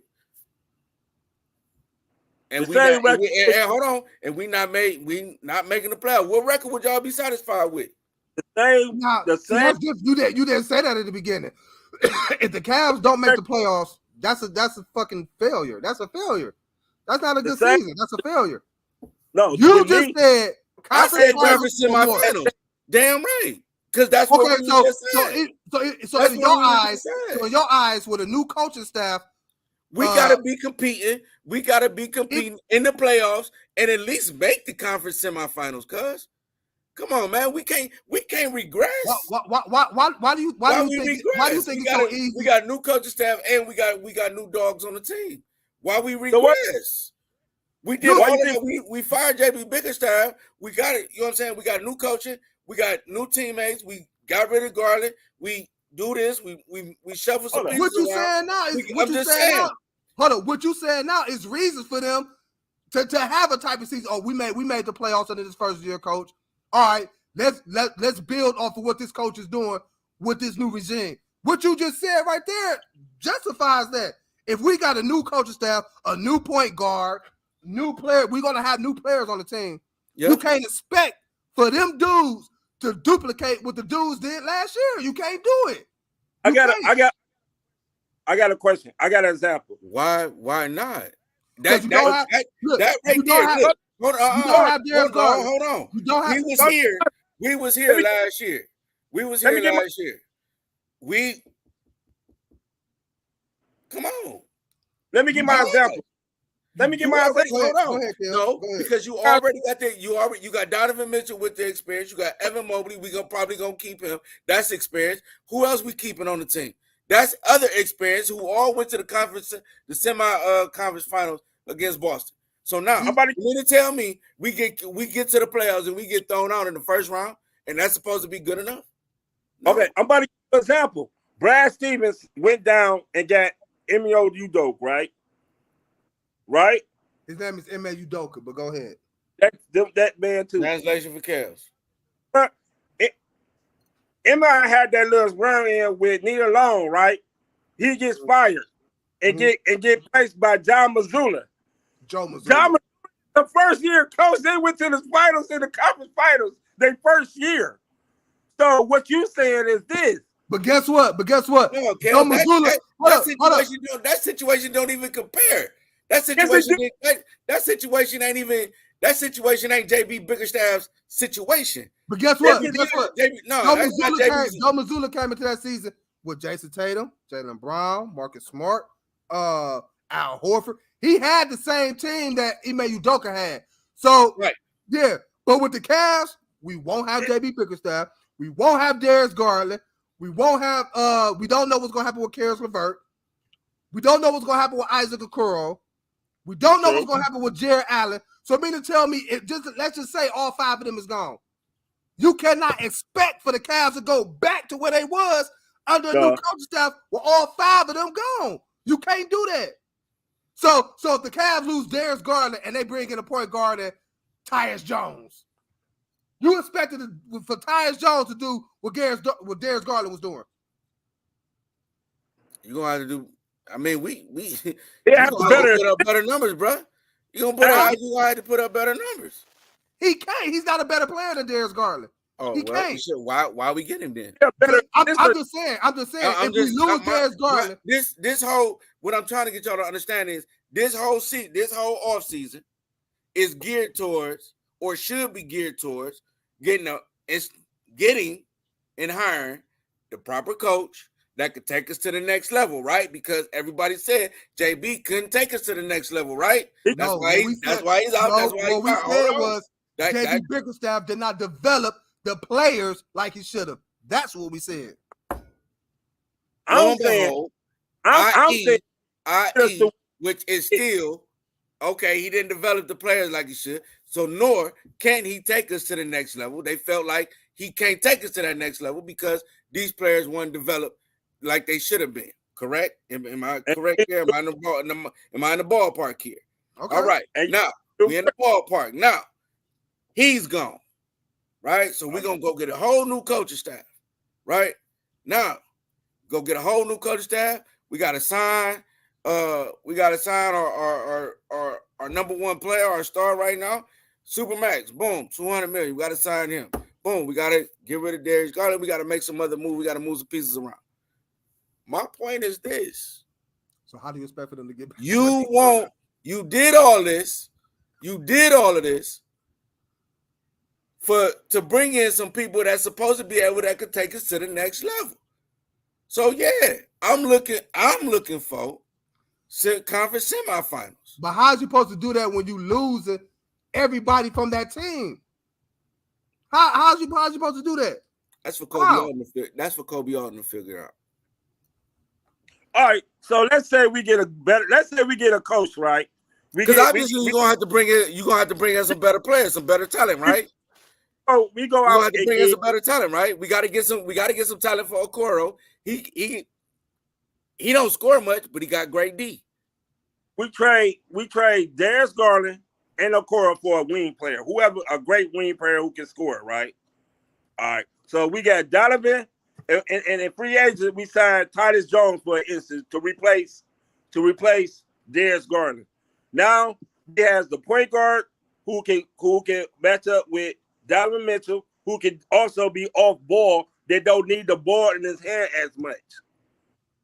And we not making the playoffs. What record would y'all be satisfied with? The same. You didn't say that at the beginning. If the Cavs don't make the playoffs, that's a fucking failure. That's a failure. That's not a good season. That's a failure. No, you just said. I said conference semifinals. Damn right, because that's what we just said. So in your eyes, with a new coaching staff, we gotta be competing. We gotta be competing in the playoffs and at least make the conference semifinals. Cuz, come on, man, we can't regress. Why do you think it's so easy? We got new coaching staff and we got new dogs on the team. Why we regress? We did we fired JB Bickerstaff. We got it, you know what I'm saying? We got new coaching, we got new teammates, we got rid of Garland, we do this, we shuffle some pieces. What you saying now is what you saying now is reasons for them to have a type of season. Oh, we made the playoffs under this first year coach. All right, let's build off of what this coach is doing with this new regime. What you just said right there justifies that. If we got a new coaching staff, a new point guard, new player, we're gonna have new players on the team. Yep. You can't expect for them dudes to duplicate what the dudes did last year. You can't do it. I got a question. I got an example. Why not? Hold on. We was here last year. Come on. Let me give my example. Hold on. Because you already got that. You got Donovan Mitchell with the experience. You got Evan Mobley. We probably gonna keep him. That's experience. Who else we keeping on the team? That's other experience. Who all went to the semi-conference finals against Boston. So now, you mean to tell me we get to the playoffs and we get thrown out in the first round, and that's supposed to be good enough? No. Okay, I'm about to give you an example. Brad Stevens went down and got Emil Udoka, right? Right? His name is Emil Udoka, but go ahead. That man too. Translation for Cavs. Emil had that little run in with Neil Long, right? He gets fired and get placed by John Mazzulla. John Mazzulla, the first year coach, they went to the finals in the conference finals. their first year. So what you saying is this. But guess what? No, Joe Kel, Mazzulla, that situation don't even compare. That Yes, it situation ain't even. That situation ain't JB Bickerstaff's situation. But guess Yes, what? it Guess what? No, Joe that's not JB's. Mazzulla came into that season with Jason Tatum, Jaylen Brown, Marcus Smart, Al Horford. He had the same team that Ime Udoka had. So, Right. yeah. But with the Cavs, we won't have JB Bickerstaff. We won't have Darius Garland. We won't have we don't know what's gonna happen with Karis LeVert. We don't know what's gonna happen with Isaac Okoro. We don't know what's gonna happen with Jared Allen. So I mean to tell me, let's just say all 5 of them is gone. You cannot expect for the Cavs to go back to where they was under a new coaching staff with all 5 of them gone. You can't do that. So if the Cavs lose Darius Garland and they bring in a point guard and Tyus Jones, you expected for Tyus Jones to do what Darius Garland was doing. You're gonna have to do. I mean, we have gonna have to put up better numbers, bro. You gonna have to put up better numbers. He can't. He's not a better player than Darius Garland. Oh, he can't. Why we get him then? I'm just saying. If we lose Darius Garland, this whole what I'm trying to get y'all to understand is this whole off season is geared towards, or should be geared towards, getting and hiring the proper coach that could take us to the next level, right? Because everybody said JB couldn't take us to the next level, right? That's why he's out. What we said was JB Bickerstaff did not develop the players like he should have. That's what we said. I'm saying, which is still okay. He didn't develop the players like he should. So nor can he take us to the next level. They felt like he can't take us to that next level because these players weren't developed like they should have been. Correct? Am I correct here? Am I in the ballpark here? Okay. All right. Now we're in the ballpark. Now he's gone. Right? So we're gonna go get a whole new coaching staff. Right? Now, go get a whole new coaching staff. We gotta sign our number 1 player, our star right now, Supermax. Boom, 200 million. We gotta sign him. Boom, we gotta get rid of Darius Garland. We gotta make some other move. We gotta move some pieces around. My point is this. So how do you expect for them to get back? You did all this. You did all of this to bring in some people that's supposed to be able that could take us to the next level. So yeah, I'm looking for conference semifinals. But how's you supposed to do that when you losing everybody from that team? How's you supposed to do that? That's for Kobe Alton to figure out. All right, so let's say we get a coach, right? Because obviously you're gonna have to bring in some better players, some better talent, right? Oh, we go out and bring in some better talent, right? We gotta get some talent for Okoro. He don't score much, but he got great D. We trade Darius Garland and Okoro for a wing player, a great wing player who can score, right? All right. So we got Donovan, and in free agent we signed Titus Jones, for instance, to replace Darius Garland. Now he has the point guard who can match up with Donovan Mitchell, who can also be off ball. They don't need the ball in his hand as much.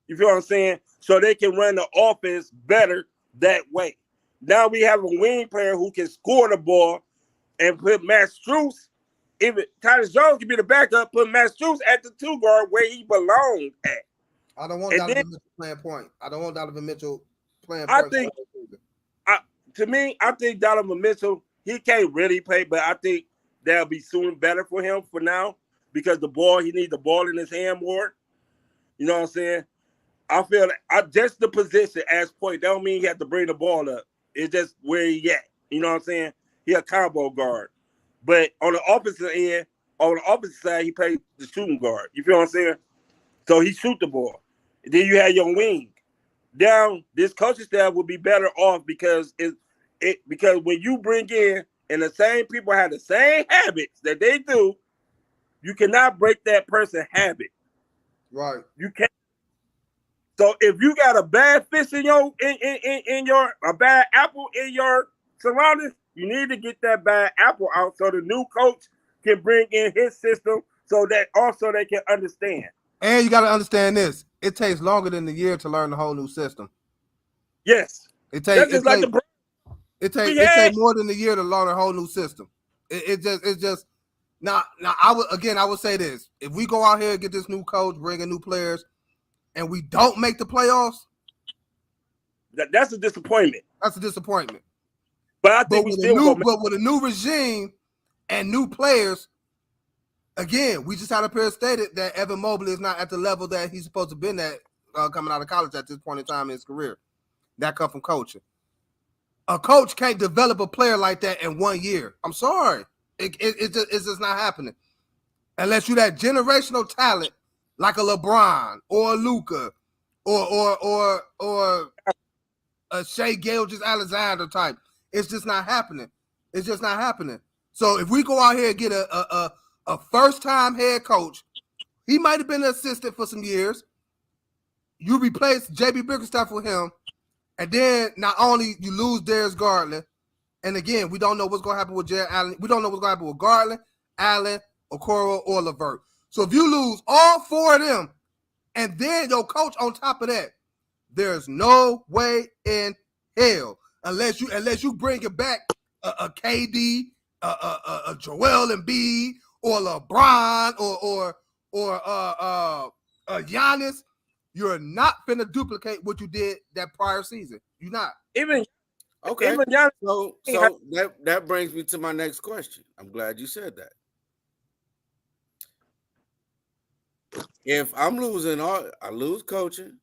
You feel what I'm saying? So they can run the offense better that way. Now we have a wing player who can score the ball and put Matt Strus. Even Titus Jones can be the backup, put Matt Strus at the 2 guard where he belonged at. I don't want Donovan Mitchell playing point. I don't want Donovan Mitchell playing point. I think Donovan Mitchell, he can't really play, but I think that'll be soon better for him for now because he needs the ball in his hand more. You know what I'm saying? I feel just the position as point. That don't mean he have to bring the ball up. It's just where he at. You know what I'm saying? He a combo guard. But on the opposite side, he plays the shooting guard. You feel what I'm saying? So he shoot the ball. And then you have your wing. Down, this coaching staff will be better off because because when you bring in and the same people have the same habits that they do, you cannot break that person's habit. Right. You can't. So if you got a bad fish a bad apple in your surroundings, you need to get that bad apple out so the new coach can bring in his system so that also they can understand. And you got to understand this: it takes longer than a year to learn the whole new system. Yes, It that's takes just like the it take more than a year to learn a whole new system. It's just now. I would say this: if we go out here and get this new coach, bring in new players, and we don't make the playoffs, that's a disappointment. That's a disappointment. But I think with a new regime and new players, again, we just had a pair stated that Evan Mobley is not at the level that he's supposed to have been at coming out of college at this point in time in his career. That comes from coaching. A coach can't develop a player like that in 1 year. I'm sorry. It's just not happening. Unless you're that generational talent like a LeBron or a Luka or a Shai Gilgeous-Alexander type. It's just not happening. It's just not happening. So if we go out here and get a first-time head coach, he might have been an assistant for some years. You replace J.B. Bickerstaff with him, and then not only you lose Darius Garland, and again, we don't know what's going to happen with Jared Allen. We don't know what's going to happen with Garland, Allen, Okoro, or LeVert. So if you lose all four of them, and then your coach on top of that, there's no way in hell unless you bring it back a KD, a Joel Embiid, or LeBron, or Giannis. You're not finna duplicate what you did that prior season. You're not. Okay. Even Giannis, so that brings me to my next question. I'm glad you said that. If I'm losing I lose coaching.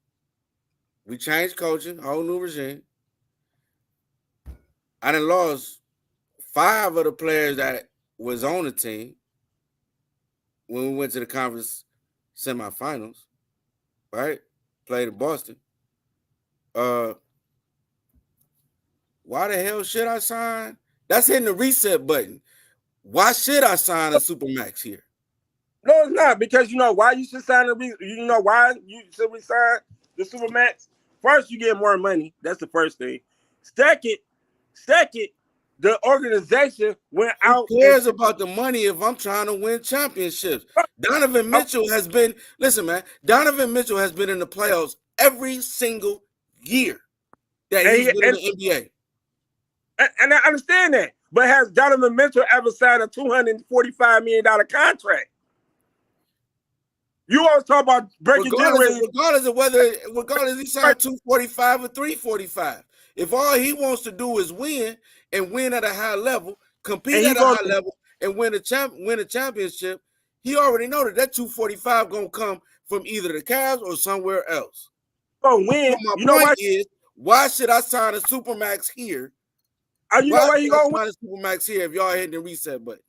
We changed coaching, whole new regime. I done lost 5 of the players that was on the team when we went to the conference semifinals, right? Played in Boston. Why the hell should I sign? That's hitting the reset button. Why should I sign a Supermax here? No, it's not, because you know why you should sign you know why you should resign the Supermax? First, you get more money. That's the first thing. Second, the organization went out. Who cares about the money if I'm trying to win championships? Donovan Mitchell has been, listen, man, Donovan Mitchell has been in the playoffs every single year that he's been in the NBA. And I understand that. But has Donovan Mitchell ever signed a $245 million contract? You always talk about breaking generators. Regardless he signed 245 or 345. If all he wants to do is win and win at a high level, compete at a high level, and win a championship, he already know that 245 gonna come from either the Cavs or somewhere else. So my point is, why should I sign a Supermax here? You know why you gonna win a Supermax here if y'all hitting the reset button?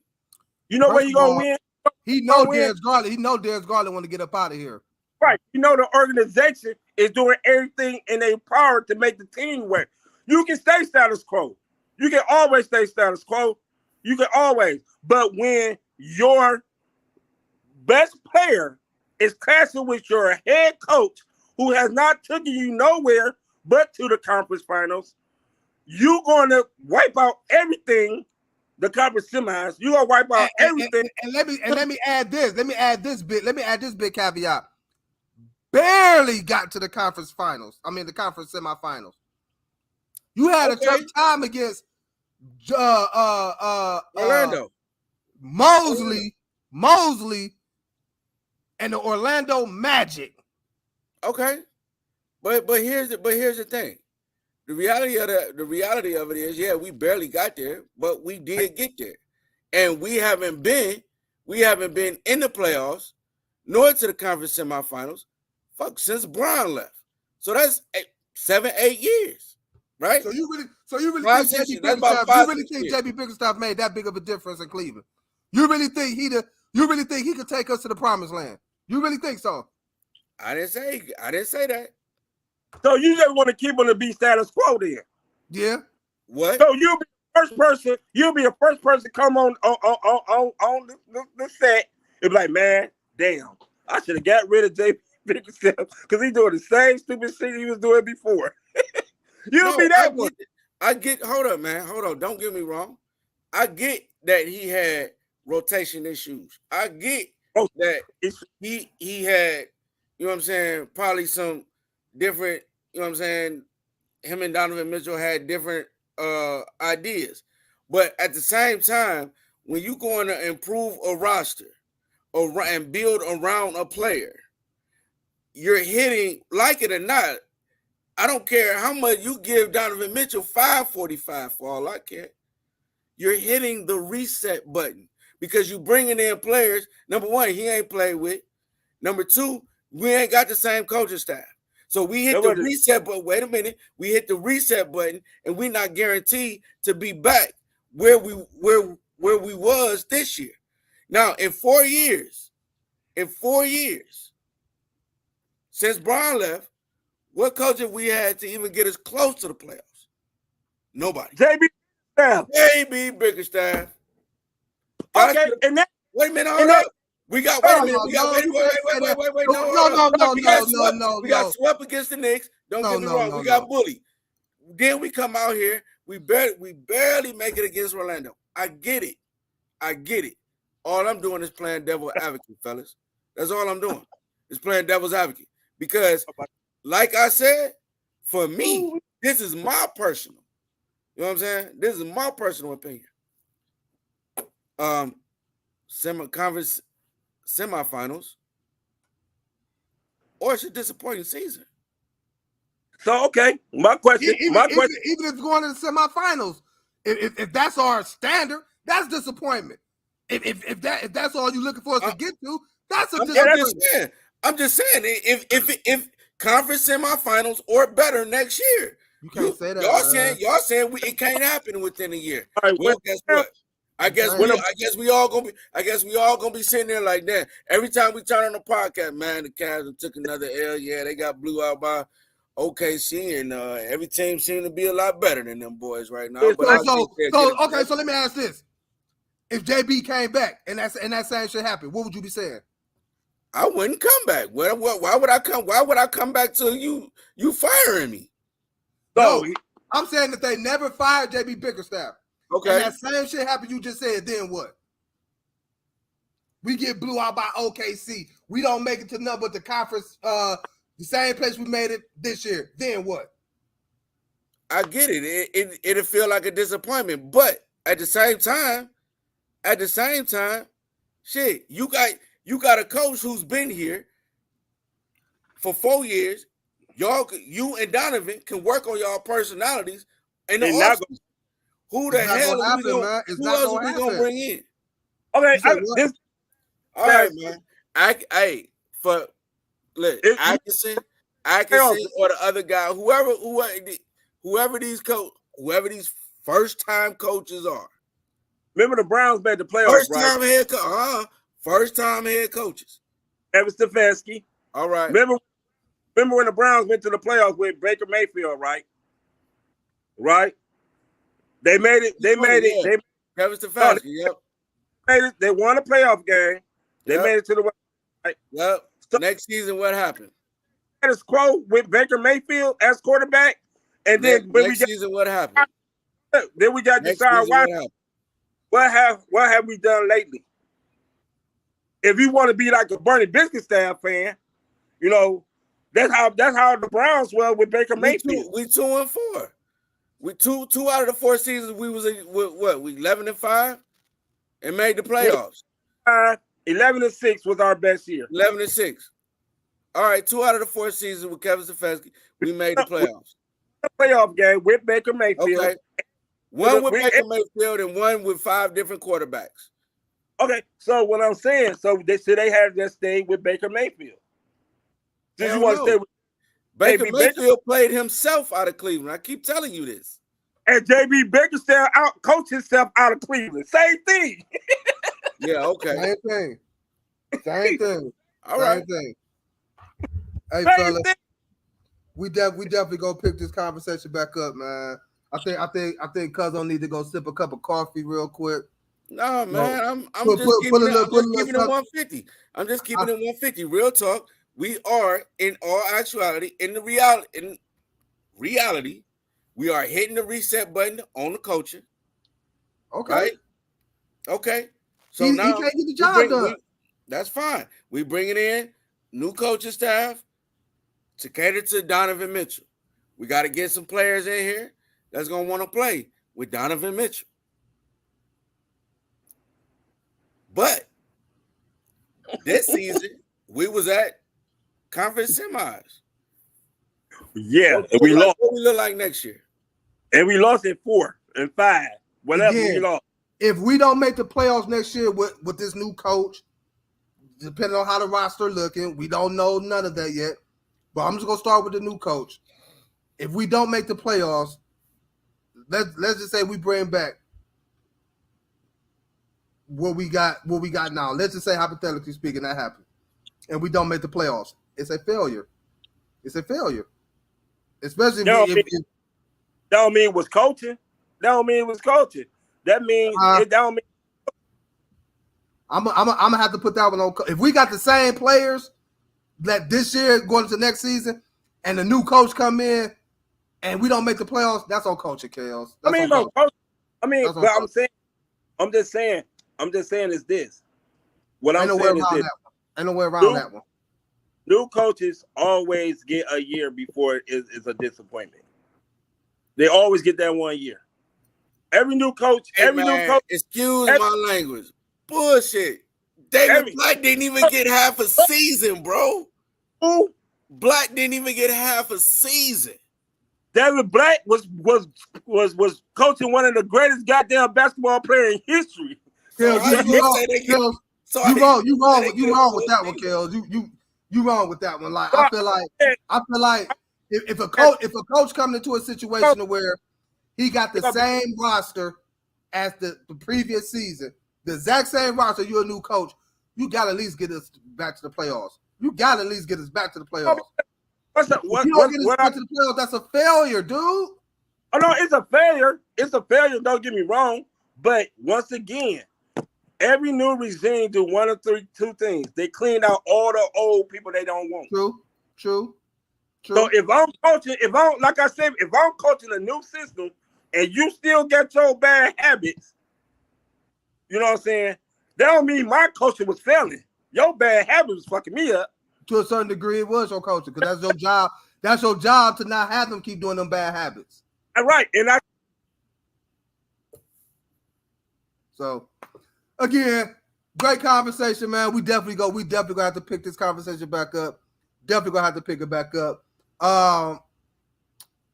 You know where you gonna win? He know Darius Garland. He know Darius Garland want to get up out of here. Right. You know the organization is doing everything in their power to make the team work. You can stay status quo. You can always stay status quo. You can always. But when your best player is clashing with your head coach who has not taken you nowhere but to the conference finals, you're going to wipe out everything. The conference semis, you gonna wipe out everything. And let me add this. Let me add this big caveat. Barely got to the conference finals. I mean the conference semifinals. You had a tough time against Orlando, Mosley, and the Orlando Magic. Okay, but here's the thing. The reality of it is, yeah, we barely got there, but we did get there, and we haven't been in the playoffs nor to the conference semifinals, since Bron left. So that's 7-8 years, right? So you really think J.B. Bickerstaff made that big of a difference in Cleveland? You really think he could take us to the promised land? You really think so? I didn't say that. So you just want to keep on the be status quo then? Yeah. What? So you'll be the first person come on the set and be like, man, damn, I should have got rid of J.B. Bickerstaff because he's doing the same stupid shit he was doing before. You'll be that one. Hold up, man. Hold on. Don't get me wrong. I get that he had rotation issues. I get Oh, that it's he had, you know what I'm saying, probably some different, you know what I'm saying, him and Donovan Mitchell had different ideas. But at the same time, when you going to improve a roster and build around a player, you're hitting, like it or not, I don't care how much you give Donovan Mitchell 545 for all I care. You're hitting the reset button because you bringing in players. Number one, he ain't played with. Number two, we ain't got the same coaching staff. So we hit the reset button. Wait a minute. We hit the reset button, and we're not guaranteed to be back where we was this year. Now, in 4 years, since Brian left, what coach have we had to even get us close to the playoffs? Nobody. JB Bickerstaff. JB Bickerstaff. Okay, and that Wait a minute, hold up. We got wait a minute. We got wait. No. We got swept against the Knicks. Don't get me wrong. We got bullied. Then we come out here. We barely make it against Orlando. I get it. All I'm doing is playing devil advocate, fellas. That's all I'm doing. Is playing devil's advocate. Because, like I said, for me, this is my personal. You know what I'm saying? This is my personal opinion. Conference semifinals, or it's a disappointing season. so okay. My question. Even if it's going to the semifinals, if that's our standard, that's disappointment. If that's all you're looking for us to get to, that's a disappointment. I'm just saying if conference semifinals or better next year. You can't say that. Y'all saying it can't happen within a year. All right, well, guess what? I guess we all gonna be sitting there like that. Every time we turn on the podcast, man, the Cavs took another L. Yeah, they got blew out by OKC, and every team seems to be a lot better than them boys right now. But so let me ask this: if JB came back and that same shit happened, what would you be saying? I wouldn't come back. Why would I come? Why would I come back to you firing me? No, I'm saying that they never fired JB Bickerstaff. Okay. And that same shit happened you just said, then what? We get blew out by OKC. We don't make it to nothing but the conference, the same place we made it this year. Then what? I get it. It'll feel like a disappointment. But at the same time, shit, you got a coach who's been here for 4 years. You and Donovan can work on y'all personalities and the offseason. Who the hell are we gonna bring in? Okay, all right, man. Atkinson, or the other guy, whoever these first-time coaches are. Remember the Browns made the playoffs, First-time head coaches. Evan Stefanski. All right. Remember when the Browns went to the playoffs with Baker Mayfield, right? Right. They made it. Kevin Stefanski. Yep. They won a playoff game. They made it to the right. Yep. So, next season, what happened? Status quo with Baker Mayfield as quarterback, and then next season, what happened? Then we got Deshaun Watson. What have we done lately? If you want to be like a Bernie Bickerstaff fan, you know that's how the Browns were with Baker Mayfield. We 2-4. We two out of the 4 seasons we was we 11-5 and made the playoffs. 11-6 was our best year. 11-6. All right, 2 out of the 4 seasons with Kevin Stefanski, we made the playoffs. Playoff game with Baker Mayfield. Okay. One with Baker Mayfield and one with 5 different quarterbacks. Okay, so what I'm saying, they had that stay with Baker Mayfield. Since you want to stay with Baker Mayfield played himself out of Cleveland. I keep telling you this. And JB Bickerstaff coached himself out of Cleveland. Same thing. Yeah, okay. Same thing. All right. Thing. Hey, fellas, we definitely gonna pick this conversation back up, man. I think Cuz don't need to go sip a cup of coffee real quick. No, man, I'm just keeping it 150. I'm just keeping it 150. Real talk. We are, in all actuality, in reality, we are hitting the reset button on the coaching. Okay. Right? Okay. So he now can't get the job done. That's fine. We bringing in new coaching staff to cater to Donovan Mitchell. We got to get some players in here that's going to want to play with Donovan Mitchell. But this season, we was at conference semis. Yeah, and we lost. What we look like next year? And we lost at 4 and 5. Whatever Again, we lost. If we don't make the playoffs next year with this new coach, depending on how the roster looking, we don't know none of that yet. But I'm just gonna start with the new coach. If we don't make the playoffs, let's just say we bring back what we got now. Let's just say, hypothetically speaking, that happened, and we don't make the playoffs. It's a failure. It's a failure. Especially if that don't mean it was coaching. That don't mean it was coaching. That means it don't mean. I'm gonna have to put that one on. If we got the same players that this year going into next season, and the new coach come in, and we don't make the playoffs, that's on coaching, Kales. But I'm just saying is this. What I'm saying is this. Ain't no way around that one. New coaches always get a year before it's a disappointment. They always get that 1 year. Every new coach, new coach. Excuse my language. Bullshit. David Black didn't even get half a season, bro. Who? Black didn't even get half a season. David Black was coaching one of the greatest goddamn basketball players in history. You wrong with that one, Kels. You wrong with that one. Like I feel like if a coach comes into a situation where he got the same roster as the previous season, the exact same roster, you're a new coach, you got to at least get us back to the playoffs. You got to at least get us back to the playoffs. If you don't get us back to the playoffs, that's a failure, dude. Oh, no, it's a failure. It's a failure, don't get me wrong. But once again, every new regime do one of two things. They clean out all the old people they don't want. True. So if I'm coaching a new system and you still get your bad habits, you know what I'm saying? That don't mean my coaching was failing. Your bad habits was fucking me up. To a certain degree, it was your coaching because that's your job. That's your job to not have them keep doing them bad habits. All right, So, again, great conversation, man. We definitely gonna have to pick this conversation back up. Definitely gonna have to pick it back up.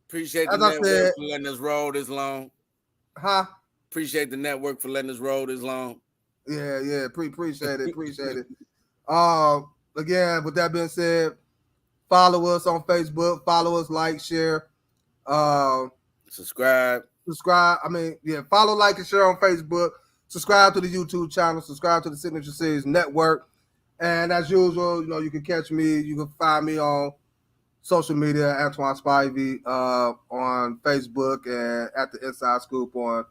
Appreciate the network for letting us roll this long. Appreciate the network for letting us roll this long. Yeah. Appreciate it. Again, with that being said, follow us on Facebook. Follow us, like, share, subscribe. Follow, like, and share on Facebook. Subscribe to the YouTube channel. Subscribe to the Signature Series Network. And as usual, you can catch me. You can find me on social media, Antoine Spivey, on Facebook, and at the Inside Scoop on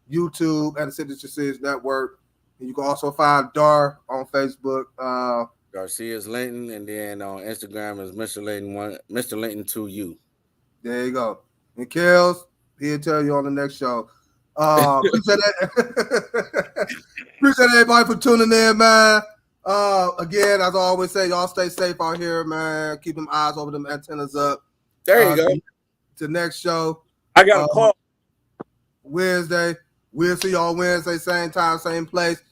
YouTube and the Signature Series Network. And you can also find Dar on Facebook. Garcia's Linton, and then on Instagram is Mr. Linton 2U. There you go. And Kels, he'll tell you on the next show. Appreciate everybody for tuning in, man. Again, as I always say, y'all stay safe out here, man. Keep them eyes over them antennas up. There you go. To next show. I got a call Wednesday. We'll see y'all Wednesday, same time, same place.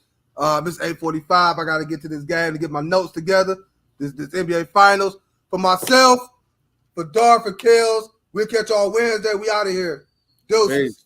It's 8:45. I got to get to this game to get my notes together. This NBA Finals. For myself, for Dar, for Kels, we'll catch y'all Wednesday. We out of here. Deuces. Peace.